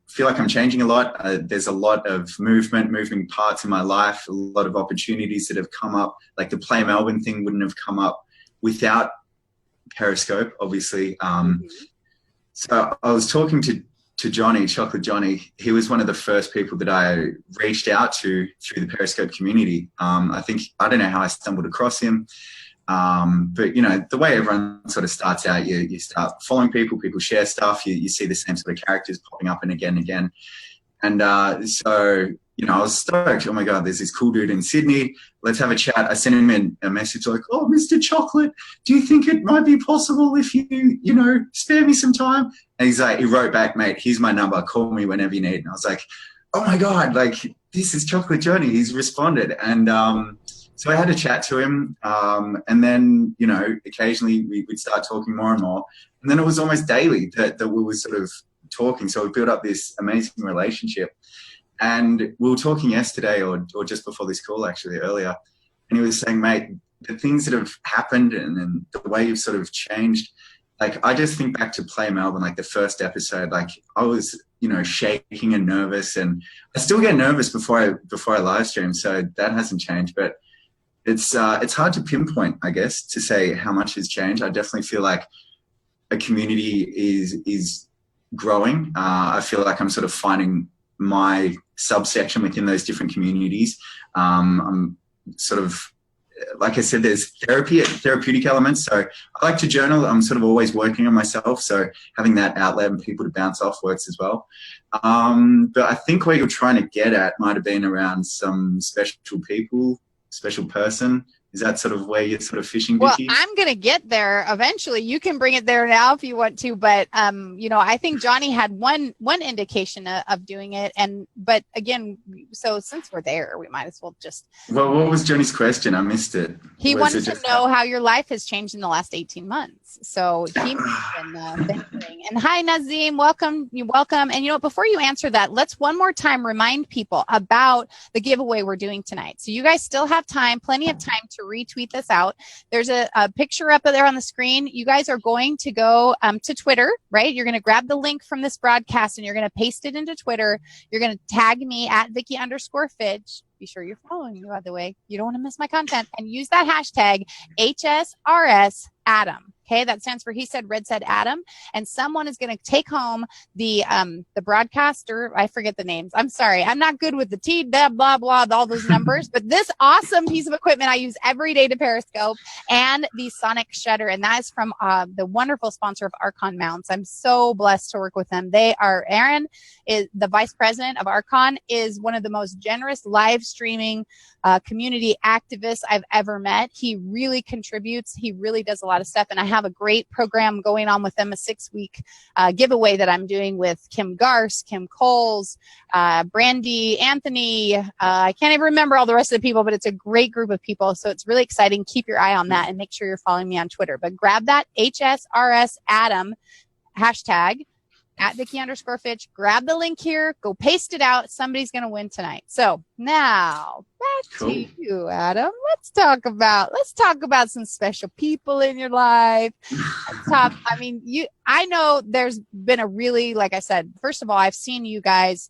feel like I'm changing a lot. There's a lot of moving parts in my life. A lot of opportunities that have come up. Like the Play Melbourne thing wouldn't have come up without Periscope, obviously. So I was talking to Johnny, Chocolate Johnny. He was one of the first people that I reached out to through the Periscope community. I don't know how I stumbled across him, but you know, the way everyone sort of starts out, you start following people share stuff, you see the same sort of characters popping up and again. And so, you know, I was stoked. Oh my God, there's this cool dude in Sydney. Let's have a chat. I sent him a message like, oh, Mr. Chocolate, do you think it might be possible if you know, spare me some time? And he wrote back, mate, here's my number. Call me whenever you need. And I was like, oh my God, like this is Chocolate Johnny. He's responded. And so I had a chat to him. And then, you know, occasionally we'd start talking more and more. And then it was almost daily that we were sort of talking. So we built up this amazing relationship. And we were talking yesterday or just before this call, actually, earlier. And he was saying, mate, the things that have happened and the way you've sort of changed, like I just think back to Play Melbourne, like the first episode, like I was, you know, shaking and nervous, and I still get nervous before I live stream. So that hasn't changed, but it's hard to pinpoint, I guess, to say how much has changed. I definitely feel like a community is growing. I feel like I'm sort of finding my subsection within those different communities. I'm sort of, like I said, there's therapeutic elements. So I like to journal. I'm sort of always working on myself. So having that outlet and people to bounce off works as well. But I think where you're trying to get at might have been around some special people, special person. Is that sort of where you're sort of fishing, Vicki? Well, I'm going to get there eventually. You can bring it there now if you want to, but you know, I think Johnny had one indication of doing it, but again, so since we're there, we might as well just. Well, what was Johnny's question? I missed it. He wanted to know how your life has changed in the last 18 months. So he mentioned thinking. And hi, Nazim, welcome. And you know, before you answer that, let's one more time remind people about the giveaway we're doing tonight. So you guys still have time, plenty of time to retweet this out. There's a picture up there on the screen. You guys are going to go to Twitter, right? You're going to grab the link from this broadcast and you're going to paste it into Twitter. You're going to tag me at Vicki_Fitch. Be sure you're following me, by the way. You don't want to miss my content. And use that hashtag HSRS Adam. Okay, that stands for He Said, Red Said, Adam. And someone is going to take home the broadcaster. I forget the names. I'm sorry. I'm not good with the T, blah, blah, blah, all those numbers. But this awesome piece of equipment I use every day to Periscope, and the Sonic Shutter. And that is from the wonderful sponsor of Arkon Mounts. I'm so blessed to work with them. Aaron is the vice president of Arkon, is one of the most generous live streaming community activists I've ever met. He really contributes. He really does a lot of stuff. And I have a great program going on with them, a 6-week giveaway that I'm doing with Kim Garce, Kim Coles, Brandy, Anthony. I can't even remember all the rest of the people, but it's a great group of people. So it's really exciting. Keep your eye on that and make sure you're following me on Twitter. But grab that HSRS Adam hashtag at Vicki_Fitch. Grab the link here. Go paste it out. Somebody's going to win tonight. So now back to you, Adam. Let's talk about some special people in your life. I know there's been a really, like I said, first of all, I've seen you guys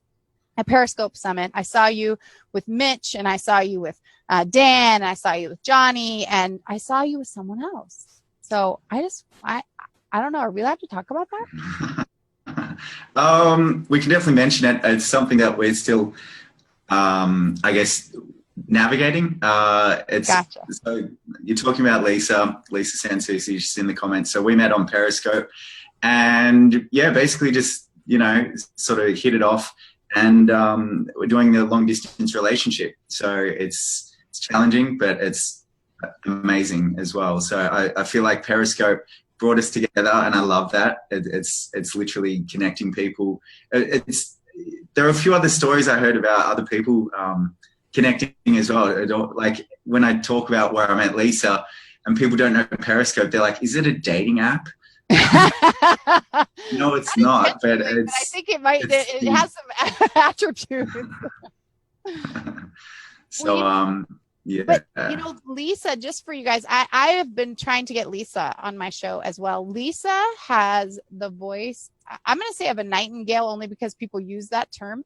at Periscope Summit. I saw you with Mitch, and I saw you with Dan, and I saw you with Johnny, and I saw you with someone else. So I don't know. Are we allowed to talk about that? We can definitely mention it. It's something that we're still, I guess, navigating. It's Gotcha. So you're talking about Lisa Sansusi, she's in the comments. So we met on Periscope, and yeah, basically just, you know, sort of hit it off, and we're doing the long distance relationship. So it's challenging, but it's amazing as well. So I feel like Periscope brought us together, and I love that. It's literally connecting people. There are a few other stories I heard about other people connecting as well. Like when I talk about where I met Lisa and people don't know Periscope, they're like, is it a dating app? No, it's not, but I think it might. It has some attributes. So, yeah. But, you know, Lisa, just for you guys, I have been trying to get Lisa on my show as well. Lisa has the voice, I'm going to say, of a nightingale, only because people use that term.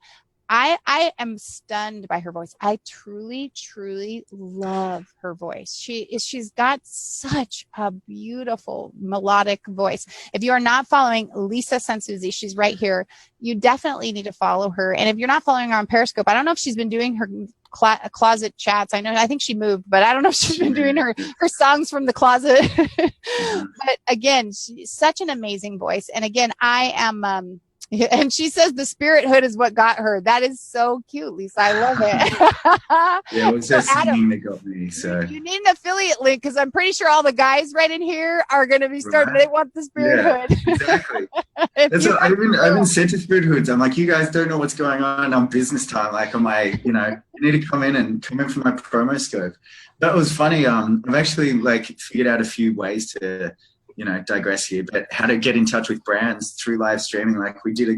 I am stunned by her voice. I truly, truly love her voice. She's got such a beautiful melodic voice. If you are not following Lisa Sansusi, she's right here. You definitely need to follow her. And if you're not following her on Periscope, I don't know if she's been doing her closet chats. I think she moved, but I don't know if she's been doing her songs from the closet. But again, she's such an amazing voice. And again, I am, and she says the spirit hood is what got her. That is so cute, Lisa. I love it. Yeah, it was just singing that got me. So you need an affiliate link, because I'm pretty sure all the guys right in here are going to be starting. Right. They want the spirit hood. Exactly. That's what I even said to spirit hoods. I'm like, you guys don't know what's going on business time. Like, on my, you know, you need to come in for my promo scope. That was funny. I've actually figured out a few ways to, you know, digress here, but how to get in touch with brands through live streaming. Like we did a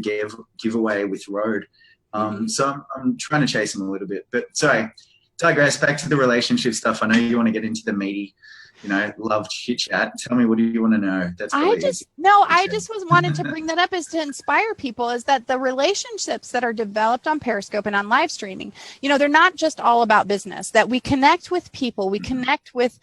giveaway with Rode. So I'm trying to chase them a little bit, but sorry, digress, back to the relationship stuff. I know you want to get into the meaty, you know, love chit chat. Tell me, what do you want to know? That's I just wanted to bring that up, is to inspire people, is that the relationships that are developed on Periscope and on live streaming, you know, they're not just all about business, that we connect with people, we connect with,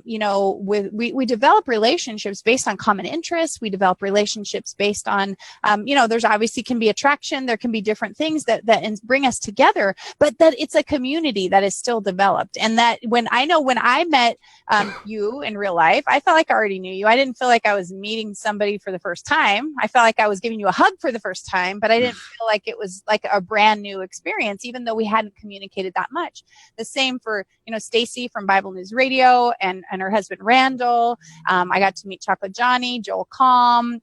you know, we develop relationships based on common interests. We develop relationships based on, you know, there's obviously can be attraction. There can be different things that bring us together, but that it's a community that is still developed. And that when I met, you in real life, I felt like I already knew you. I didn't feel like I was meeting somebody for the first time. I felt like I was giving you a hug for the first time, but I didn't feel like it was like a brand new experience, even though we hadn't communicated that much. The same for, you know, Stacy from Bible News Radio and her husband Randall. I got to meet Chocolate Johnny, Joel Calm,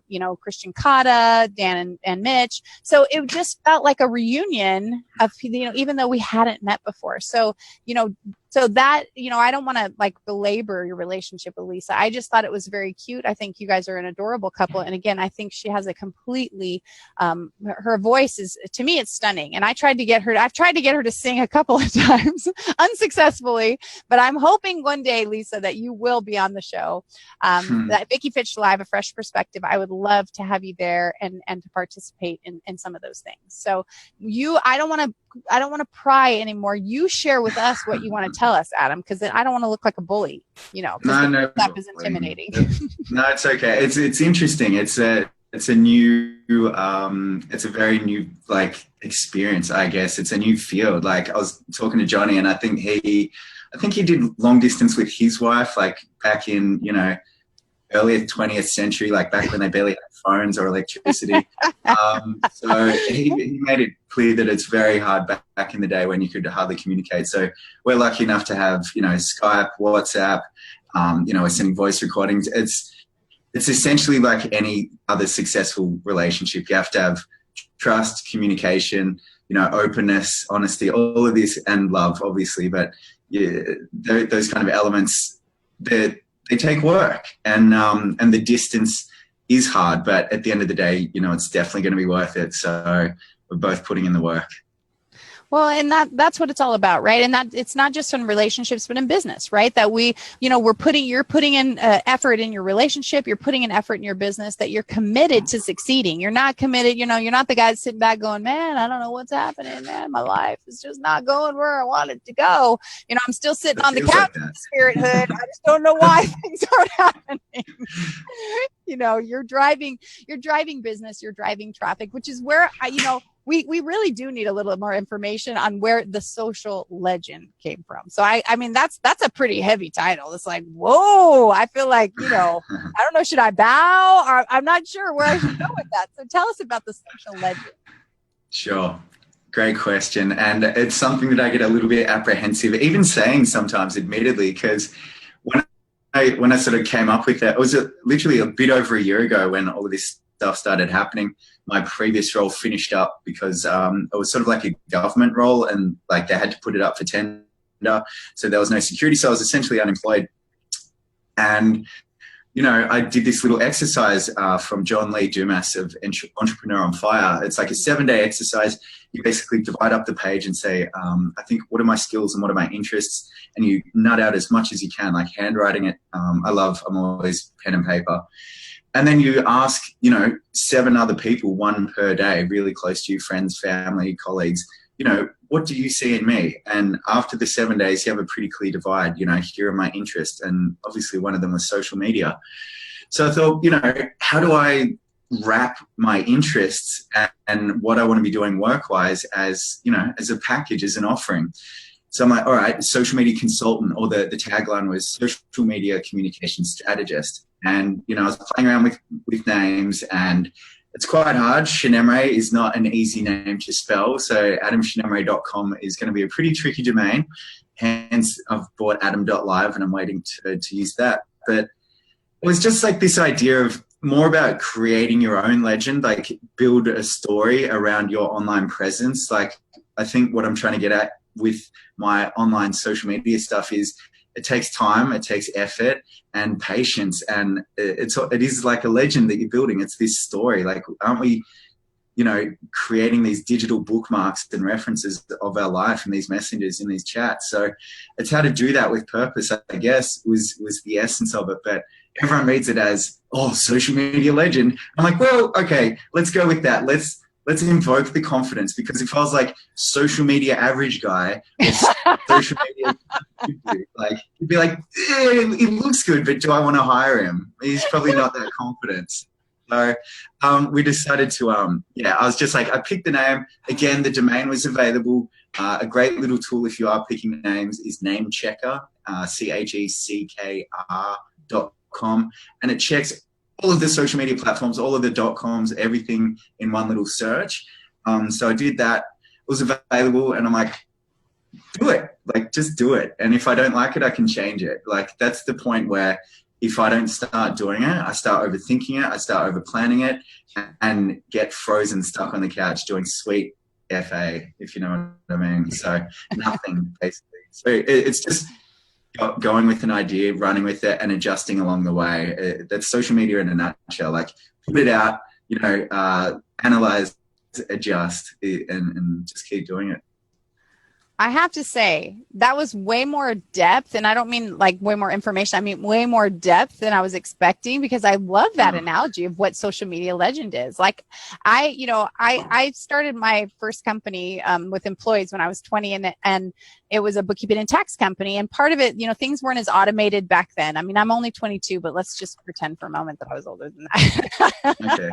you know, Christian Cotta, Dan and Mitch. So it just felt like a reunion of, you know, even though we hadn't met before. So, you know, so that, you know, I don't want to belabor your relationship with Lisa. I just thought it was very cute. I think you guys are an adorable couple. And again, I think she has a completely, her voice is, to me, it's stunning. And I've tried to get her to sing a couple of times unsuccessfully, but I'm hoping one day, Lisa, that you will be on the show. That Vicki Fitch Live, A Fresh Perspective. I would love to have you there and to participate in some of those things. So I don't want to pry anymore. You share with us what you want to tell us, Adam, because I don't want to look like a bully, you know, because that stuff is intimidating. No, it's okay. It's interesting. It's a new, it's a very new experience, I guess. It's a new field. Like I was talking to Johnny, and I think he did long distance with his wife, back in, you know, earlier 20th century, back when they barely had phones or electricity. So he made it clear that it's very hard back in the day when you could hardly communicate. So we're lucky enough to have, you know, Skype, WhatsApp, you know, we're sending voice recordings. It's essentially like any other successful relationship. You have to have trust, communication, you know, openness, honesty, all of this, and love, obviously. But yeah, those kind of elements, they take work, and the distance is hard, but at the end of the day, you know, it's definitely going to be worth it. So we're both putting in the work. Well, and that's what it's all about, right? And that it's not just in relationships, but in business, right? That you're putting in effort in your relationship, you're putting in effort in your business, that you're committed to succeeding. You're not committed, you're not the guy sitting back going, man, I don't know what's happening, man. My life is just not going where I want it to go. I'm still sitting on the couch with the spirit hood. I just don't know why things aren't happening. You're driving business, you're driving traffic, which is where we really do need a little more information on where the social legend came from. So I mean, that's a pretty heavy title. It's like, whoa, I feel like, I don't know, should I bow? Or I'm not sure where I should go with that. So tell us about the social legend. Sure. Great question. And it's something that I get a little bit apprehensive, even saying sometimes, admittedly, because when I sort of came up with that, it was literally a bit over a year ago when all of this stuff started happening. My previous role finished up because it was sort of like a government role, and like they had to put it up for tender, so there was no security, so I was essentially unemployed. And I did this little exercise from John Lee Dumas of Entrepreneur on Fire. It's like a 7-day exercise. You basically divide up the page and say, I think, what are my skills and what are my interests? And you nut out as much as you can, like handwriting it. I'm always pen and paper. And then you ask, 7 other people, 1 per day, really close to you, friends, family, colleagues, what do you see in me? And after the 7 days, you have a pretty clear divide. Here are my interests. And obviously one of them was social media. So I thought, how do I wrap my interests and what I want to be doing work-wise as a package, as an offering? So I'm like, all right, social media consultant, or the tagline was social media communication strategist. And, I was playing around with names, and it's quite hard. Cinemre is not an easy name to spell. So adamcinemre.com is going to be a pretty tricky domain. Hence, I've bought adam.live and I'm waiting to use that. But it was just like this idea of more about creating your own legend, like build a story around your online presence. Like, I think what I'm trying to get at with my online social media stuff is it takes time, it takes effort and patience, and it is like a legend that you're building. It's this story. Like, aren't we, creating these digital bookmarks and references of our life in these messengers, in these chats? So it's how to do that with purpose, I guess, was the essence of it. But everyone reads it as, social media legend. I'm like, well, okay, let's go with that. Let's invoke the confidence, because if I was like social media average guy, or social media, like, you'd be like, it looks good, but do I want to hire him? He's probably not that confident. So we decided to, I was just like, I picked the name. Again, the domain was available. A great little tool if you are picking names is Namechecker, CHECKR.com, and it checks all of the social media platforms, all of the .coms, everything in one little search. So I did that. It was available, and I'm like, do it. Like, just do it. And if I don't like it, I can change it. Like, that's the point where if I don't start doing it, I start overthinking it, I start over planning it, and get frozen, stuck on the couch doing sweet FA, if you know what I mean. So nothing, basically. So it's just going with an idea, running with it, and adjusting along the way. That's social media in a nutshell. Like, put it out, analyze, adjust, and just keep doing it. I have to say, that was way more depth, and I don't mean like way more information. I mean way more depth than I was expecting, because I love that analogy of what social media legend is. Like, I started my first company with employees when I was 20, and it was a bookkeeping and tax company. And part of it, things weren't as automated back then. I mean, I'm only 22, but let's just pretend for a moment that I was older than that. Okay.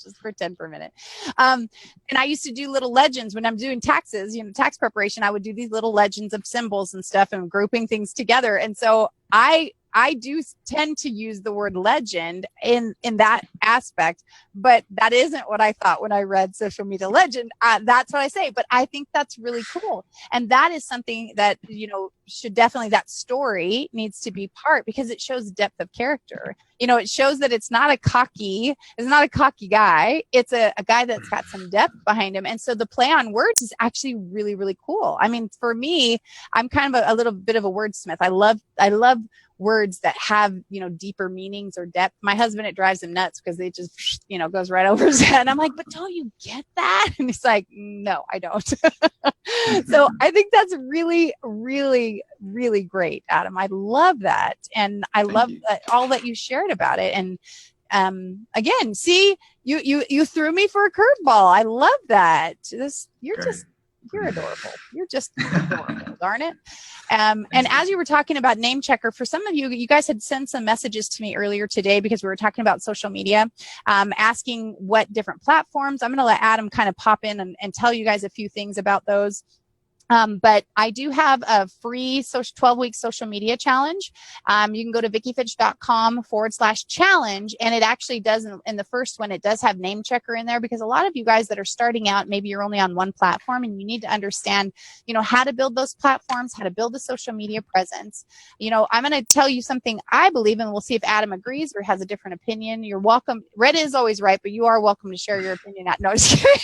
Just pretend for a minute. And I used to do little legends when I'm doing taxes, tax preparation. I would do these little legends of symbols and stuff and grouping things together. And so I do tend to use the word legend in that aspect, but that isn't what I thought when I read social media legend. That's what I say, but I think that's really cool. And that is something that, should definitely, that story needs to be part, because it shows depth of character. You know, it shows that it's not a cocky guy. It's a guy that's got some depth behind him. And so the play on words is actually really, really cool. I mean, for me, I'm kind of a little bit of a wordsmith. I love words that have, you know, deeper meanings or depth. My husband, it drives him nuts because it just, you know, goes right over his head. I'm like, but don't you get that? And he's like, no, I don't. So I think that's really, really, really great, Adam. I love that. And I love all that you shared about it. And again, see, you threw me for a curveball. I love that. You're adorable. You're just adorable, darn it. And as you were talking about Name Checker, for some of you guys had sent some messages to me earlier today because we were talking about social media, asking what different platforms. I'm going to let Adam kind of pop in and tell you guys a few things about those. But I do have a free 12-week social media challenge. You can go to vickifitch.com/challenge. And it actually does, in the first one, it does have Name Checker in there, because a lot of you guys that are starting out, maybe you're only on one platform and you need to understand, you know, how to build those platforms, how to build a social media presence. You know, I'm going to tell you something I believe in. We'll see if Adam agrees or has a different opinion. You're welcome. Red is always right, but you are welcome to share your opinion. No, just kidding.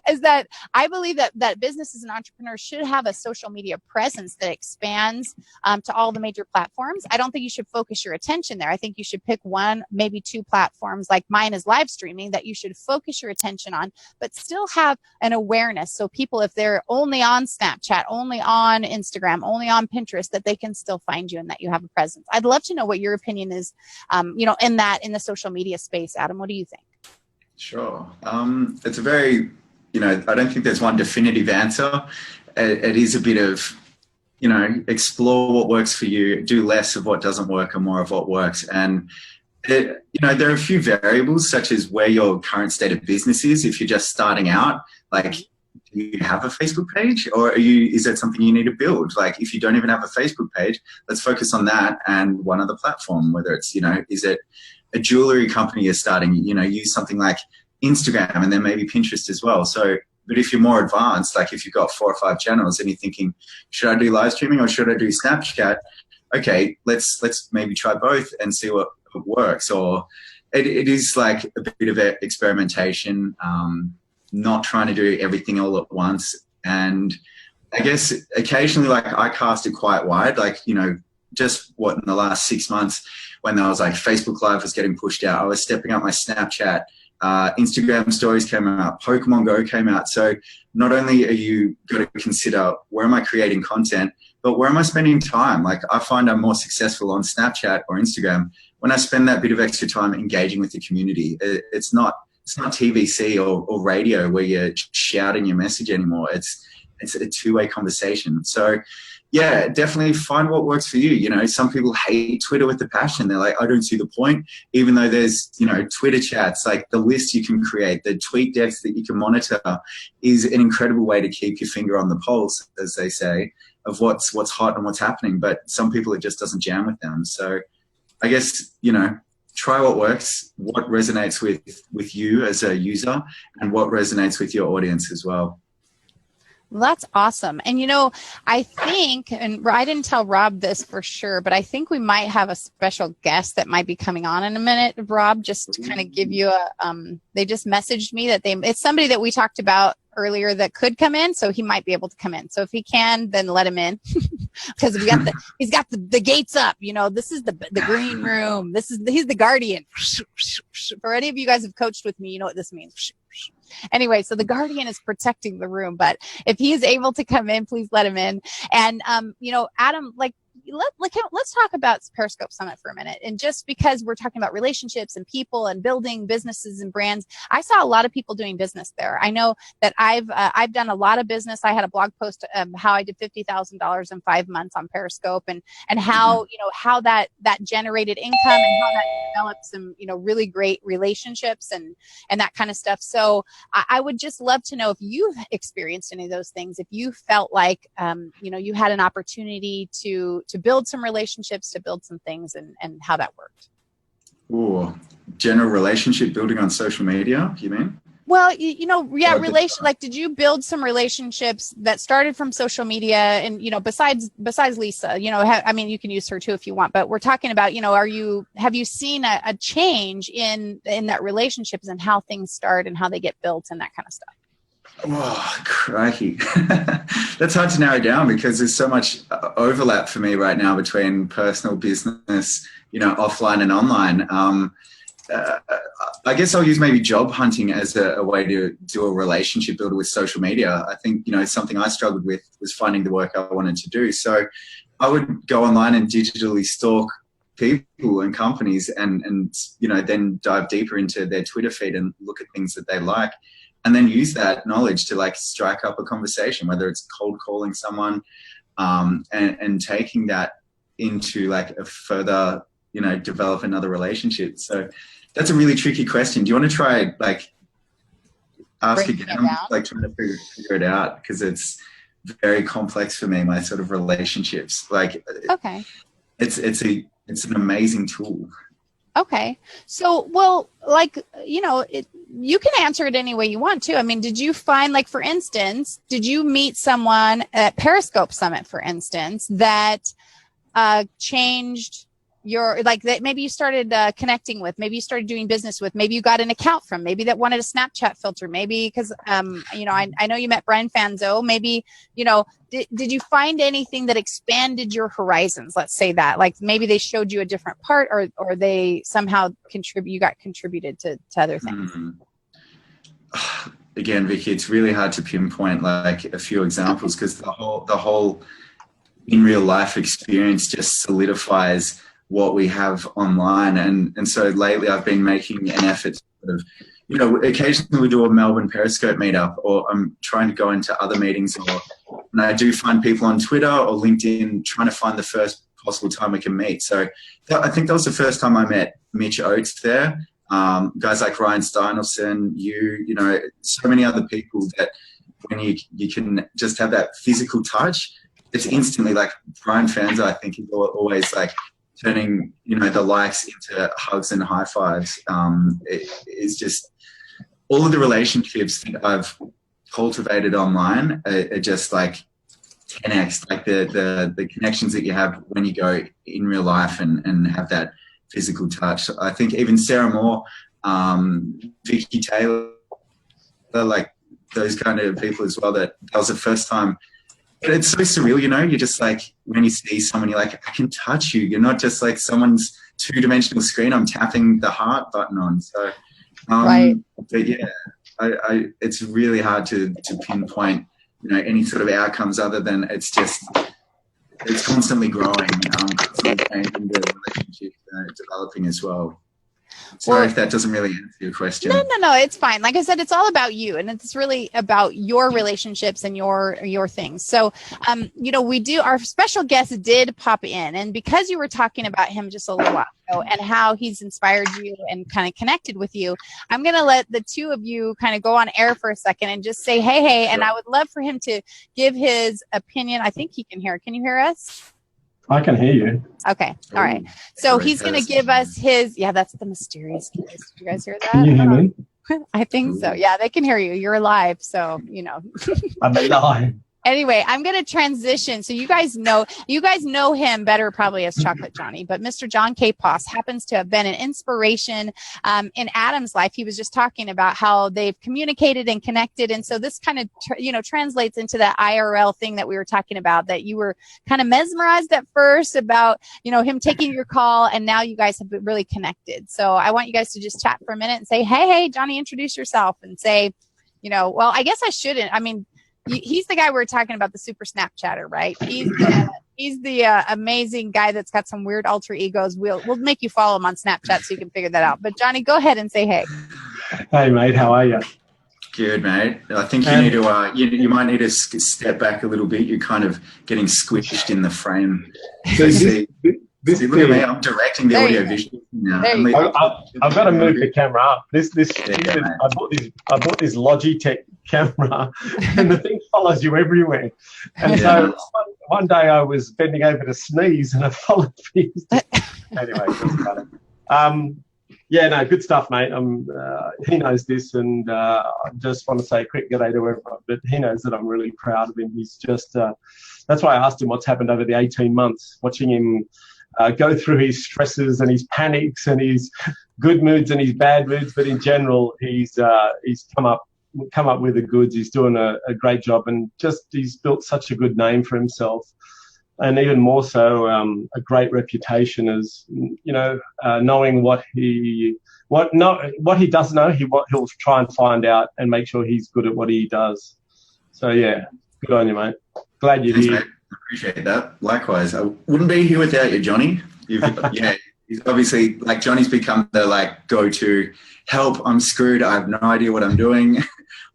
Is that I believe that businesses and entrepreneurs should have a social media presence that expands to all the major platforms. I don't think you should focus your attention there. I think you should pick one, maybe two platforms, like mine is live streaming, that you should focus your attention on, but still have an awareness. So people, if they're only on Snapchat, only on Instagram, only on Pinterest, that they can still find you and that you have a presence. I'd love to know what your opinion is, you know, in the social media space. Adam, what do you think? Sure. It's a very, you know, I don't think there's one definitive answer. It is a bit of, you know, explore what works for you, do less of what doesn't work and more of what works. And, you know, there are a few variables, such as where your current state of business is. If you're just starting out, like, do you have a Facebook page, or is that something you need to build? Like, if you don't even have a Facebook page, let's focus on that and one other platform, whether it's, you know, is it a jewelry company you're starting, you know, use something like Instagram and then maybe Pinterest as well. So, but if you're more advanced, like if you've got 4 or 5 channels and you're thinking, should I do live streaming or should I do Snapchat? Okay, let's maybe try both and see what works. Or it is like a bit of experimentation, not trying to do everything all at once. And I guess occasionally, like, I cast it quite wide, like, you know, just in the last 6 months, when there was like Facebook Live was getting pushed out, I was stepping up my Snapchat. Instagram stories came out, Pokemon Go came out. So not only are you going to consider where am I creating content, but where am I spending time? Like, I find I'm more successful on Snapchat or Instagram when I spend that bit of extra time engaging with the community. It's not TVC or radio where you're shouting your message anymore. It's a two-way conversation. So yeah, definitely find what works for you. You know, some people hate Twitter with a passion. They're like, I don't see the point, even though there's, you know, Twitter chats, like the list you can create, the tweet decks that you can monitor is an incredible way to keep your finger on the pulse, as they say, of what's hot and what's happening. But some people, it just doesn't jam with them. So I guess, you know, try what works, what resonates with you as a user, and what resonates with your audience as well. Well, that's awesome. And, you know, I think, and I didn't tell Rob this for sure, but I think we might have a special guest that might be coming on in a minute, Rob, just to kind of give you they just messaged me that it's somebody that we talked about earlier that could come in, so he might be able to come in. So if he can, then let him in, because he's got the gates up. You know, this is the green room. He's the guardian. For any of you guys who've coached with me, you know what this means. Anyway, so the guardian is protecting the room, but if he is able to come in, please let him in. And you know, Adam, like, let's talk about Periscope Summit for a minute. And just because we're talking about relationships and people and building businesses and brands, I saw a lot of people doing business there. I know that I've done a lot of business. I had a blog post how I did $50,000 in 5 months on Periscope, and how, you know, how that generated income and how that developed some, you know, really great relationships and that kind of stuff. So I would just love to know if you've experienced any of those things, if you felt like, you know, you had an opportunity to build some relationships, to build some things, and how that worked. Ooh, general relationship building on social media, you mean? Well, like, did you build some relationships that started from social media? And, besides Lisa, you can use her too if you want, but we're talking about, have you seen a change in that relationships and how things start and how they get built and that kind of stuff? Oh, crikey. That's hard to narrow down because there's so much overlap for me right now between personal business, offline and online. I guess I'll use maybe job hunting as a way to do a relationship builder with social media. I think, something I struggled with was finding the work I wanted to do. So I would go online and digitally stalk people and companies and then dive deeper into their Twitter feed and look at things that they like. And then use that knowledge to like strike up a conversation, whether it's cold calling someone and taking that into like a further, develop another relationship. So that's a really tricky question. Do you want to try like ask again, like trying to figure it out? Because it's very complex for me, my sort of relationships. Like, okay, it's an amazing tool. Okay. So, well, like, you can answer it any way you want to. I mean, did you find, like, for instance, did you meet someone at Periscope Summit, for instance, that changed your, like, that maybe you started connecting with, maybe you started doing business with, maybe you got an account from, maybe that wanted a Snapchat filter, maybe because, I know you met Brian Fanzo, maybe, did you find anything that expanded your horizons? Let's say that, like, maybe they showed you a different part or they somehow you got contributed to other things. Again, Vicky, it's really hard to pinpoint like a few examples because the whole in real life experience just solidifies what we have online. And so lately I've been making an effort to sort of, occasionally we do a Melbourne Periscope meetup, or I'm trying to go into other meetings, and I do find people on Twitter or LinkedIn trying to find the first possible time we can meet. So I think that was the first time I met Mitch Oates there. Guys like Ryan Steinelson, so many other people that when you can just have that physical touch, it's instantly like Brian Fanzo, I think, is always like turning, the likes into hugs and high fives. It is just all of the relationships that I've cultivated online are just like 10x, like the connections that you have when you go in real life and have that physical touch. I think even Sarah Moore, Vicky Taylor, like those kind of people as well, that was the first time. But it's so surreal, you're just like, when you see someone, you're like, I can touch you. You're not just like someone's two-dimensional screen I'm tapping the heart button on. So, right. But yeah, it's really hard to pinpoint, any sort of outcomes other than it's constantly growing, constantly changing, the relationship developing as well. Sorry if that doesn't really answer your question. No, it's fine. Like I said, it's all about you, and it's really about your relationships and your things. So, our special guest did pop in, and because you were talking about him just a little while ago and how he's inspired you and kind of connected with you, I'm going to let the two of you kind of go on air for a second and just say, hey, and I would love for him to give his opinion. I think he can hear. Can you hear us? I can hear you. Okay. All right. So he's going to give us his, that's the mysterious voice. Did you guys hear that? Can you hear me? I think so. Yeah, they can hear you. You're live. So, I'm alive. Anyway, I'm going to transition. So you guys know him better probably as Chocolate Johnny, but Mr. John Kapos happens to have been an inspiration in Adam's life. He was just talking about how they've communicated and connected. And so this kind of, translates into that IRL thing that we were talking about, that you were kind of mesmerized at first about, him taking your call, and now you guys have been really connected. So I want you guys to just chat for a minute and say, hey, Johnny, introduce yourself, and say, well, I guess I shouldn't. I mean, he's the guy we were talking about, the super Snapchatter, right? He's the amazing guy that's got some weird alter egos. We'll make you follow him on Snapchat so you can figure that out. But Johnny, go ahead and say hey. Hey, mate. How are you? Good, mate. I think you need to. You might need to step back a little bit. You're kind of getting squished in the frame. See, look at me. I'm directing the audio visual now. I've got to move the camera up. I bought this Logitech camera, and the thing follows you everywhere. And so one day I was bending over to sneeze, and it followed me. Anyway, it doesn't matter. Yeah, no, good stuff, mate. He knows this, and I just want to say a quick g'day to everyone. But he knows that I'm really proud of him. He's just that's why I asked him what's happened over the 18 months, watching him go through his stresses and his panics and his good moods and his bad moods. But in general, he's come up with the goods. He's doing a great job, and just he's built such a good name for himself. And even more so, a great reputation as, knowing what he doesn't know, he'll try and find out and make sure he's good at what he does. So yeah, good on you, mate. Glad you're here. Mate. I appreciate that. Likewise, I wouldn't be here without you, Johnny. He's obviously, like, Johnny's become the go-to help. I'm screwed. I have no idea what I'm doing.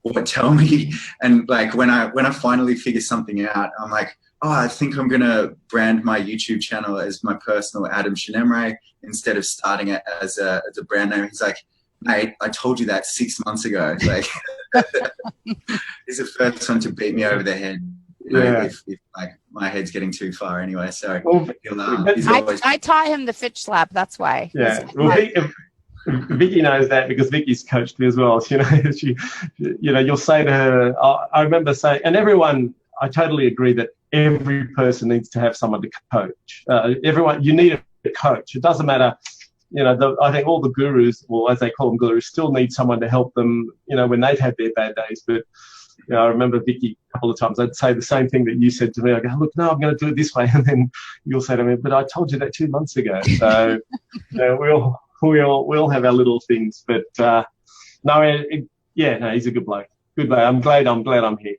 What, tell me. And when I finally figure something out, I'm like, oh, I think I'm going to brand my YouTube channel as my personal Adam Cinemre instead of starting it as a brand name. He's like, mate, I told you that 6 months ago. Like, he's the first one to beat me over the head. If my head's getting too far anyway. So he's always... I taught him the Fitch slap. That's why. Yeah. Well, Vicky knows that because Vicky's coached me as well. You'll say to her, I remember saying, and everyone, I totally agree that every person needs to have someone to coach. You need a coach. It doesn't matter. I think all the gurus, well, as they call them gurus, still need someone to help them, when they've had their bad days. But I remember Vicky a couple of times, I'd say the same thing that you said to me. I go, look, no, I'm going to do it this way. And then you'll say to me, but I told you that 2 months ago. So we'll have our little things. But he's a good bloke. Good bloke. I'm glad I'm here.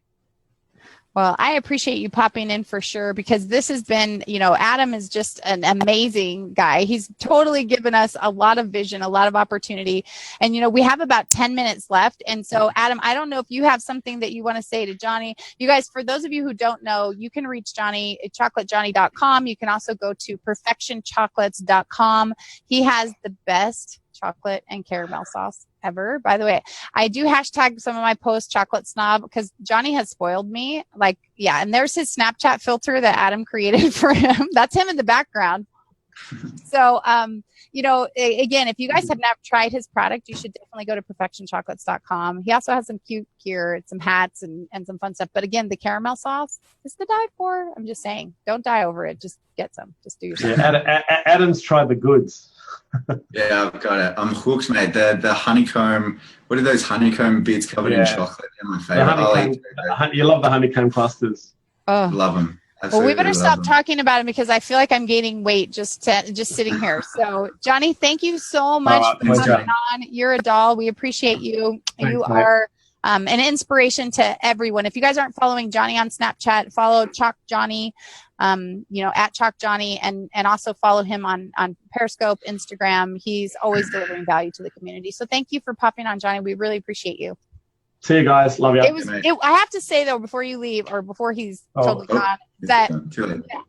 Well, I appreciate you popping in for sure, because this has been, Adam is just an amazing guy. He's totally given us a lot of vision, a lot of opportunity. And, we have about 10 minutes left. And so, Adam, I don't know if you have something that you want to say to Johnny. You guys, for those of you who don't know, you can reach Johnny at chocolatejohnny.com. You can also go to perfectionchocolates.com. He has the best chocolate and caramel sauce ever. By the way, I do hashtag some of my posts chocolate snob because Johnny has spoiled me. And there's his Snapchat filter that Adam created for him. That's him in the background. So, again, if you guys have not tried his product, you should definitely go to perfectionchocolates.com. He also has some cute gear, some hats and some fun stuff. But again, the caramel sauce is to die for. I'm just saying, don't die over it. Just get some. Just do yourself. Yeah, Adam's tried the goods. Yeah, I've got it. I'm hooked, mate. The honeycomb. What are those honeycomb bits covered in chocolate? They're my favorite. You love the honeycomb clusters. Oh, love them. Well, we better stop talking about him because I feel like I'm gaining weight just sitting here. So, Johnny, thank you so much for coming on. You're a doll. We appreciate you. Thanks, you are an inspiration to everyone. If you guys aren't following Johnny on Snapchat, follow Chalk Johnny, at Chalk Johnny, and also follow him on Periscope, Instagram. He's always delivering value to the community. So thank you for popping on, Johnny. We really appreciate you. See you guys. Love you. I have to say, though, before you leave or before he's totally gone, that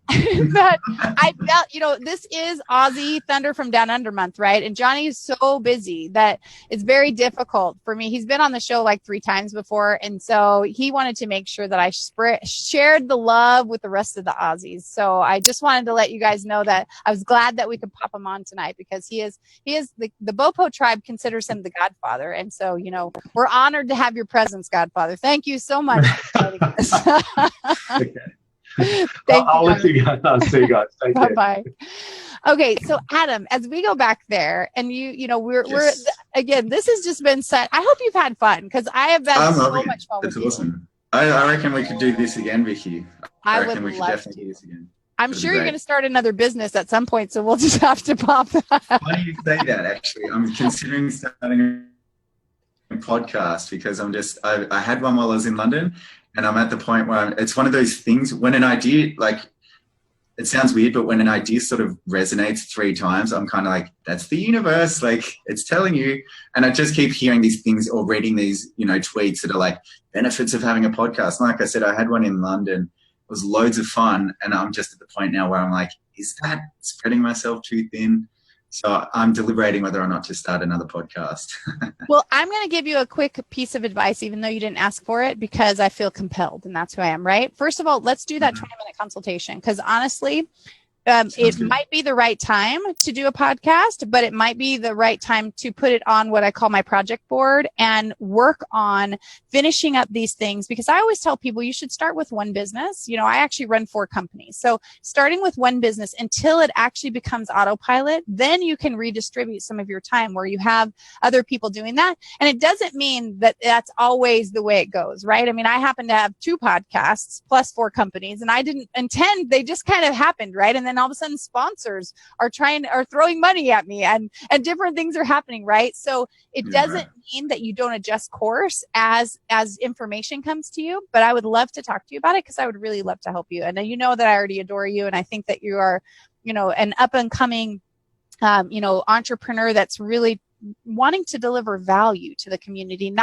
I felt, this is Aussie Thunder from Down Under month, right? And Johnny is so busy that it's very difficult for me. He's been on the show 3 times before. And so he wanted to make sure that I shared the love with the rest of the Aussies. So I just wanted to let you guys know that I was glad that we could pop him on tonight because he is the Bopo tribe considers him the Godfather. And so, we're honored to have your presence, Godfather. Thank you so much for joining us. Okay. I'll let you guys. I'll see you guys. Thank you. Bye-bye. Okay, so Adam, as we go back there, and we're again, this has just been set. I hope you've had fun because I have had so much fun. That's awesome. I reckon we could do this again, Vicky. I reckon we could definitely do this again. I'm sure you're going to start another business at some point, so we'll just have to pop that. Why do you say that? Actually, I'm considering starting a podcast because I had one while I was in London. And I'm at the point where it's one of those things when an idea, it sounds weird, but when an idea sort of resonates 3 times, I'm kind of like, that's the universe. It's telling you. And I just keep hearing these things or reading these, tweets that are benefits of having a podcast. Like I said, I had one in London. It was loads of fun. And I'm just at the point now where I'm like, is that spreading myself too thin? So I'm deliberating whether or not to start another podcast. Well, I'm going to give you a quick piece of advice, even though you didn't ask for it, because I feel compelled, and that's who I am, right? First of all, let's do that 20-minute consultation, because honestly, it might be the right time to do a podcast, but it might be the right time to put it on what I call my project board and work on finishing up these things. Because I always tell people you should start with one business. I actually run 4 companies. So starting with one business until it actually becomes autopilot, then you can redistribute some of your time where you have other people doing that. And it doesn't mean that that's always the way it goes, right? I mean, I happen to have 2 podcasts plus 4 companies, and I didn't intend, they just kind of happened, right? And then all of a sudden sponsors are throwing money at me and different things are happening, right? So it doesn't mean that you don't adjust course as information comes to you, but I would love to talk to you about it because I would really love to help you. And you know that I already adore you, and I think that you are, an up and coming, entrepreneur that's really wanting to deliver value to the community,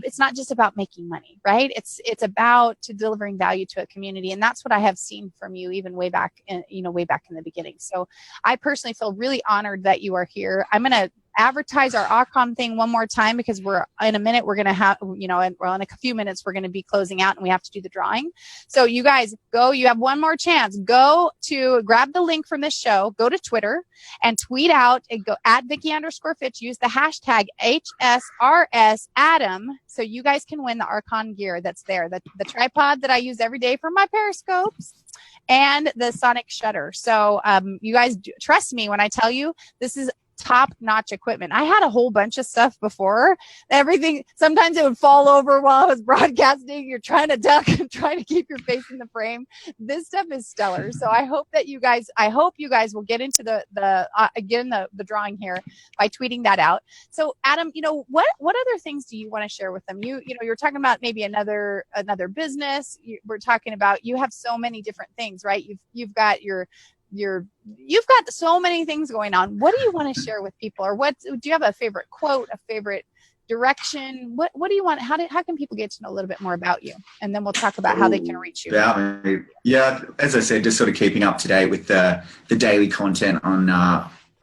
it's not just about making money, right? It's about delivering value to a community. And that's what I have seen from you even way back in the beginning. So I personally feel really honored that you are here. I'm going to advertise our Arkon thing one more time because in a minute, we're going to have, in a few minutes, we're going to be closing out and we have to do the drawing. So you guys you have one more chance. Go to grab the link from this show, go to Twitter and tweet out and go at Vicki_Fitch, use the hashtag HSRSAdam. So you guys can win the Arkon gear that's there, the tripod that I use every day for my periscopes and the sonic shutter. So you guys trust me when I tell you this is top-notch equipment. I had a whole bunch of stuff before. Everything, sometimes it would fall over while I was broadcasting. You're trying to duck and trying to keep your face in the frame. This stuff is stellar. So I hope you guys will get into the drawing here by tweeting that out. So Adam, what other things do you want to share with them? You're talking about maybe another business. We're talking about, you have so many different things, right? You've got you've got so many things going on. What do you want to share with people, or do you have a favorite quote, a favorite direction? What do you want? How can people get to know a little bit more about you? And then we'll talk about how they can reach you. Yeah, as I said, just sort of keeping up to date with the daily content on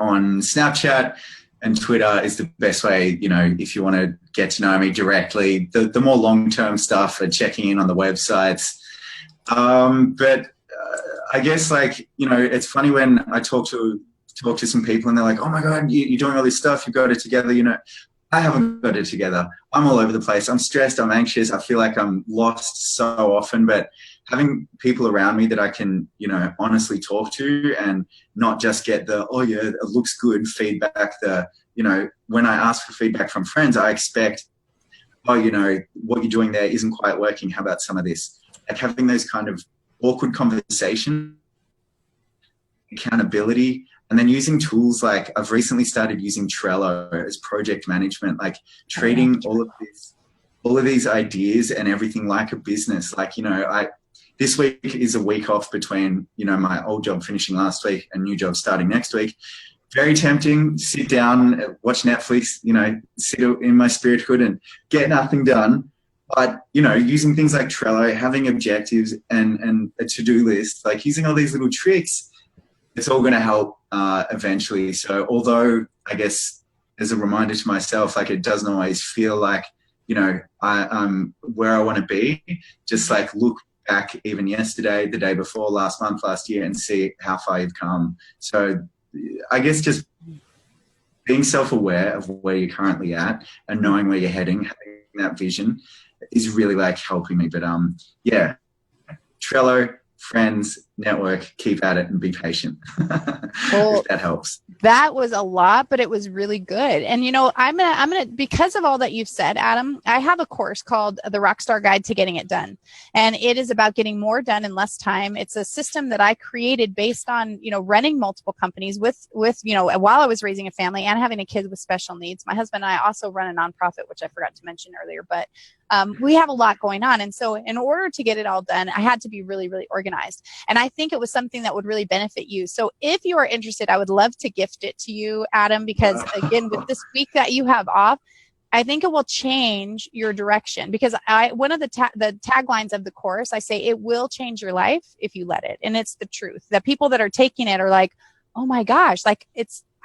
Snapchat and Twitter is the best way. If you want to get to know me directly, the more long-term stuff and checking in on the websites. But I guess it's funny when I talk to some people and they're like, oh my God, you're doing all this stuff. You've got it together. I haven't got it together. I'm all over the place. I'm stressed. I'm anxious. I feel like I'm lost so often, but having people around me that I can, honestly talk to and not just get oh yeah, it looks good feedback. When I ask for feedback from friends, I expect, what you're doing there isn't quite working. How about some of this? Like having those kind of awkward conversation, accountability, and then using tools like I've recently started using Trello as project management, like treating all of these ideas and everything like a business. This week is a week off between, my old job finishing last week and new job starting next week. Very tempting, sit down, watch Netflix, sit in my spirit hood and get nothing done. But, using things like Trello, having objectives and a to-do list, using all these little tricks, it's all going to help eventually. So although I guess as a reminder to myself, it doesn't always feel like, I'm where I want to be, just look back even yesterday, the day before, last month, last year, and see how far you've come. So I guess just being self-aware of where you're currently at and knowing where you're heading, having that vision, is really helping me. But Trello, friends, network, keep at it and be patient. Well, if that helps. That was a lot, but it was really good. And I'm gonna because of all that you've said, Adam, I have a course called The Rockstar Guide to Getting It Done. And it is about getting more done in less time. It's a system that I created based on, running multiple companies with while I was raising a family and having a kid with special needs. My husband and I also run a nonprofit, which I forgot to mention earlier, but we have a lot going on. And so in order to get it all done, I had to be really, really organized. And I think it was something that would really benefit you. So if you are interested, I would love to gift it to you, Adam, because again, with this week that you have off, I think it will change your direction, because one of the taglines of the course, I say it will change your life if you let it. And it's the truth that people that are taking it are like, oh my gosh,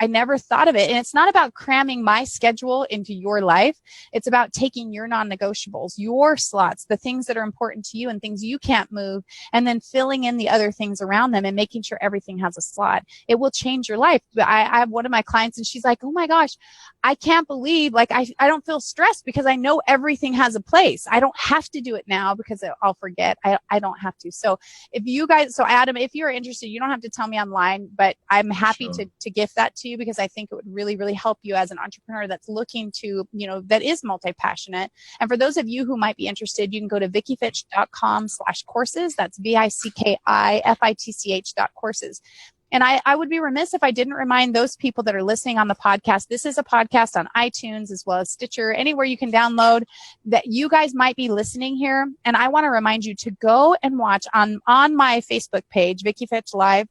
I never thought of it. And it's not about cramming my schedule into your life. It's about taking your non-negotiables, your slots, the things that are important to you and things you can't move, and then filling in the other things around them and making sure everything has a slot. It will change your life. I have one of my clients and she's like, oh my gosh, I can't believe, like, I don't feel stressed because I know everything has a place. I don't have to do it now because I'll forget. I don't have to. So if you guys, so Adam, if you're interested, you don't have to tell me online, but I'm happy to gift that to you because I think it would really, really help you as an entrepreneur that's looking to, that is multi-passionate. And for those of you who might be interested, you can go to vickifitch.com/courses. That's VICKIFITCH.courses. And I would be remiss if I didn't remind those people that are listening on the podcast. This is a podcast on iTunes as well as Stitcher, anywhere you can download, that you guys might be listening here. And I want to remind you to go and watch on my Facebook page, Vicki Fitch Live.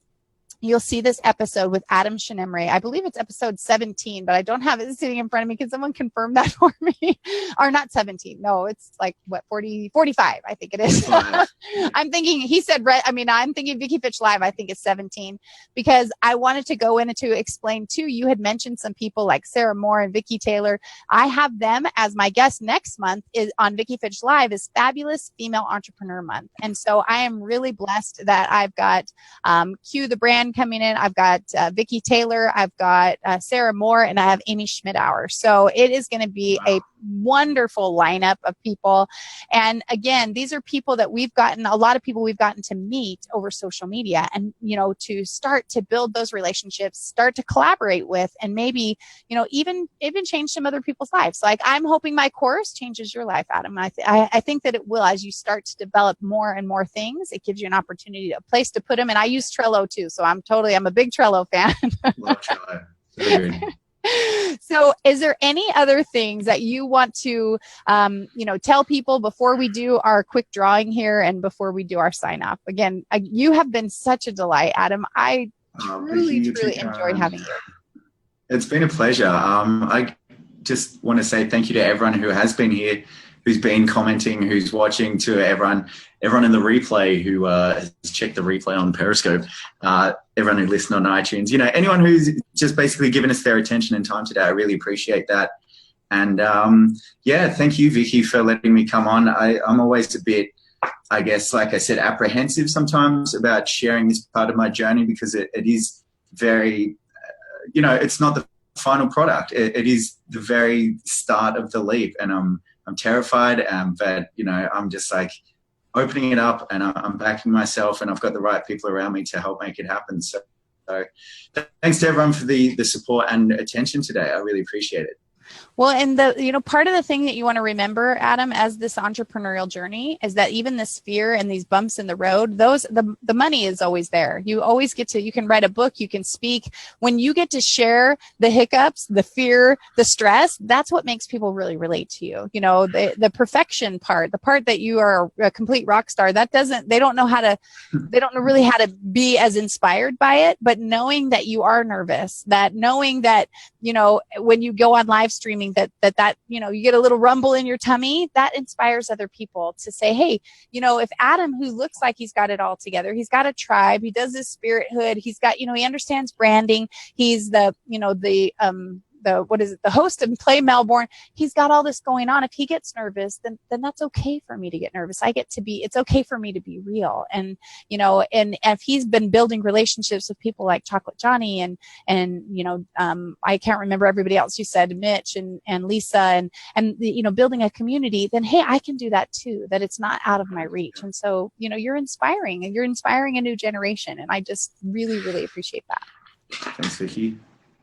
You'll see this episode with Adam Cinemre. I believe it's episode 17, but I don't have it sitting in front of me. Can someone confirm that for me? Or not 17. No, it's like, 45, I think it is. I'm thinking, he said, I'm thinking Vicki Fitch Live, I think it's 17, because I wanted to go in to explain too. You had mentioned some people like Sarah Moore and Vicki Taylor. I have them as my guest next month is on Vicki Fitch Live is Fabulous Female Entrepreneur Month. And so I am really blessed that I've got Q the brand coming in. I've got Vicki Taylor, I've got Sarah Moore, and I have Amy Schmidauer. So it is going to be a wonderful lineup of people. And again, these are people that a lot of people we've gotten to meet over social media and, to start to build those relationships, start to collaborate with, and maybe, even change some other people's lives. Like I'm hoping my course changes your life, Adam. I think that it will as you start to develop more and more things. It gives you an opportunity, a place to put them. And I use Trello too. So I'm a big Trello fan. Love Trello. So good. So is there any other things that you want to, tell people before we do our quick drawing here and before we do our sign off? Again, you have been such a delight, Adam. I truly enjoyed having you. It's been a pleasure. I just want to say thank you to everyone who has been here, who's been commenting, who's watching, to everyone in the replay who has checked the replay on Periscope, everyone who listened on iTunes, anyone who's just basically given us their attention and time today. I really appreciate that. And thank you, Vicki, for letting me come on. I'm always a bit, I guess, like I said, apprehensive sometimes about sharing this part of my journey because it is very, it's not the final product. It is the very start of the leap. And I'm terrified, but, I'm just like opening it up and I'm backing myself and I've got the right people around me to help make it happen. So thanks to everyone for the support and attention today. I really appreciate it. Well, and part of the thing that you want to remember, Adam, as this entrepreneurial journey is that even this fear and these bumps in the road, the money is always there. You always you can write a book, you can speak. When you get to share the hiccups, the fear, the stress, that's what makes people really relate to you. The perfection part, the part that you are a complete rock star, they don't know really how to be as inspired by it, but knowing that you are nervous, that knowing that, when you go on live streaming that you get a little rumble in your tummy, that inspires other people to say, hey, if Adam, who looks like he's got it all together, he's got a tribe, he does his spirithood, he's got, he understands branding, he's the host of Play Melbourne. He's got all this going on. If he gets nervous, then that's okay for me to get nervous. It's okay for me to be real. And, and if he's been building relationships with people like Chocolate Johnny and I can't remember everybody else you said, Mitch and Lisa and building a community, then, hey, I can do that too, that it's not out of my reach. And so, you're inspiring a new generation. And I just really, really appreciate that. Thanks, Vicki.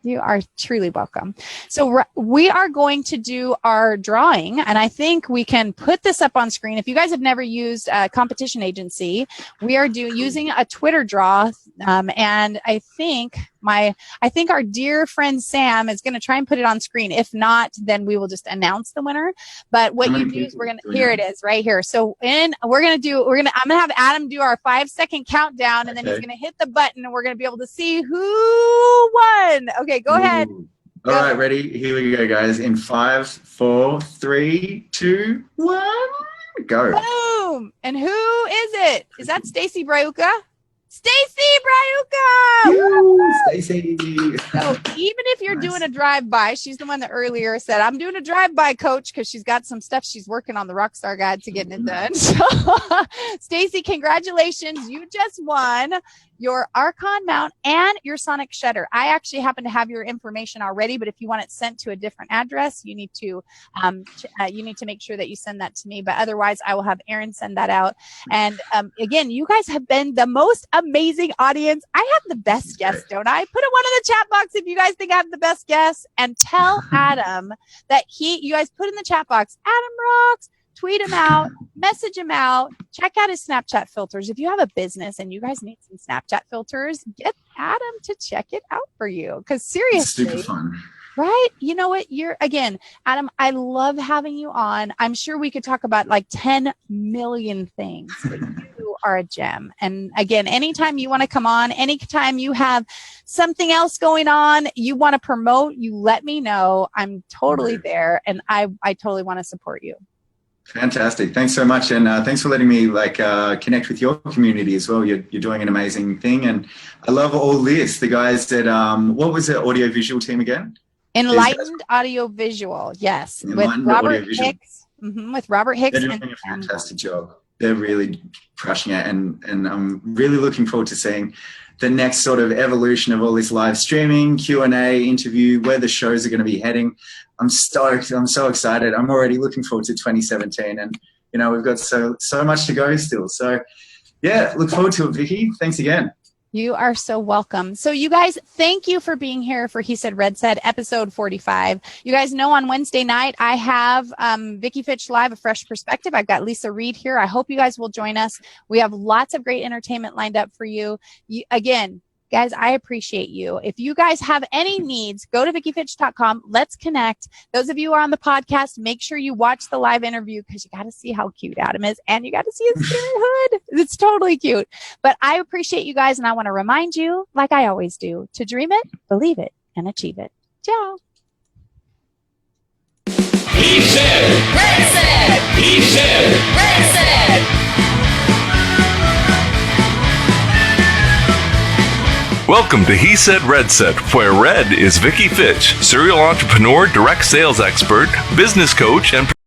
You are truly welcome. So we are going to do our drawing, and I think we can put this up on screen. If you guys have never used a competition agency, we are using a Twitter draw, and I think our dear friend Sam is going to try and put it on screen. If not, then we will just announce the winner. But what you do is here it is right here. So I'm going to have Adam do our 5-second countdown, and then he's going to hit the button, and we're going to be able to see who won. Okay, go ahead. All right, ready? Here we go, guys. In 5, 4, 3, 2, 1, go. Boom! And who is it? Is that Stacy Braiuca? Stacy Braiuca. Stacy. So even if you're doing a drive-by, she's the one that earlier said, I'm doing a drive-by, coach, because she's got some stuff she's working on the Rockstar Guide to getting it done. So Stacy, congratulations. You just won your Arkon mount and your sonic shutter. I actually happen to have your information already, but if you want it sent to a different address, you need to make sure that you send that to me. But otherwise, I will have Aaron send that out. And again, you guys have been the most amazing audience. I have the best guests, don't I? Put a one in the chat box if you guys think I have the best guests, and tell Adam that you guys put in the chat box, Adam rocks. Tweet him out, message him out, check out his Snapchat filters. If you have a business and you guys need some Snapchat filters, get Adam to check it out for you. Because seriously, it's super fun. Right? You know what? Adam, I love having you on. I'm sure we could talk about like 10 million things, but you are a gem. And again, anytime you want to come on, anytime you have something else going on, you want to promote, you let me know. I'm totally there. And I totally want to support you. Fantastic. Thanks so much. And thanks for letting me connect with your community as well. You're doing an amazing thing. And I love all this. The guys that, what was the audiovisual team again? Enlightened Audiovisual. Yes. Enlightened with Robert Audiovisual. Hicks. With Robert Hicks. They're doing a fantastic job. They're really crushing it. And I'm really looking forward to seeing the next sort of evolution of all this live streaming, Q&A, interview, where the shows are going to be heading. I'm stoked. I'm so excited. I'm already looking forward to 2017. And, we've got so much to go still. So, yeah, look forward to it, Vicky. Thanks again. You are so welcome. So you guys, thank you for being here for He Said, Red Said, episode 45. You guys know on Wednesday night, I have Vicki Fitch Live, A Fresh Perspective. I've got Lisa Reed here. I hope you guys will join us. We have lots of great entertainment lined up for you. Again, guys, I appreciate you. If you guys have any needs, go to VickiFitch.com. Let's connect. Those of you who are on the podcast, make sure you watch the live interview because you got to see how cute Adam is and you got to see his scary hood. It's totally cute. But I appreciate you guys, and I want to remind you, like I always do, to dream it, believe it, and achieve it. Ciao. He said. Red said. He said. Red said. Welcome to He Said, Red Said, where Red is Vicki Fitch, serial entrepreneur, direct sales expert, business coach, and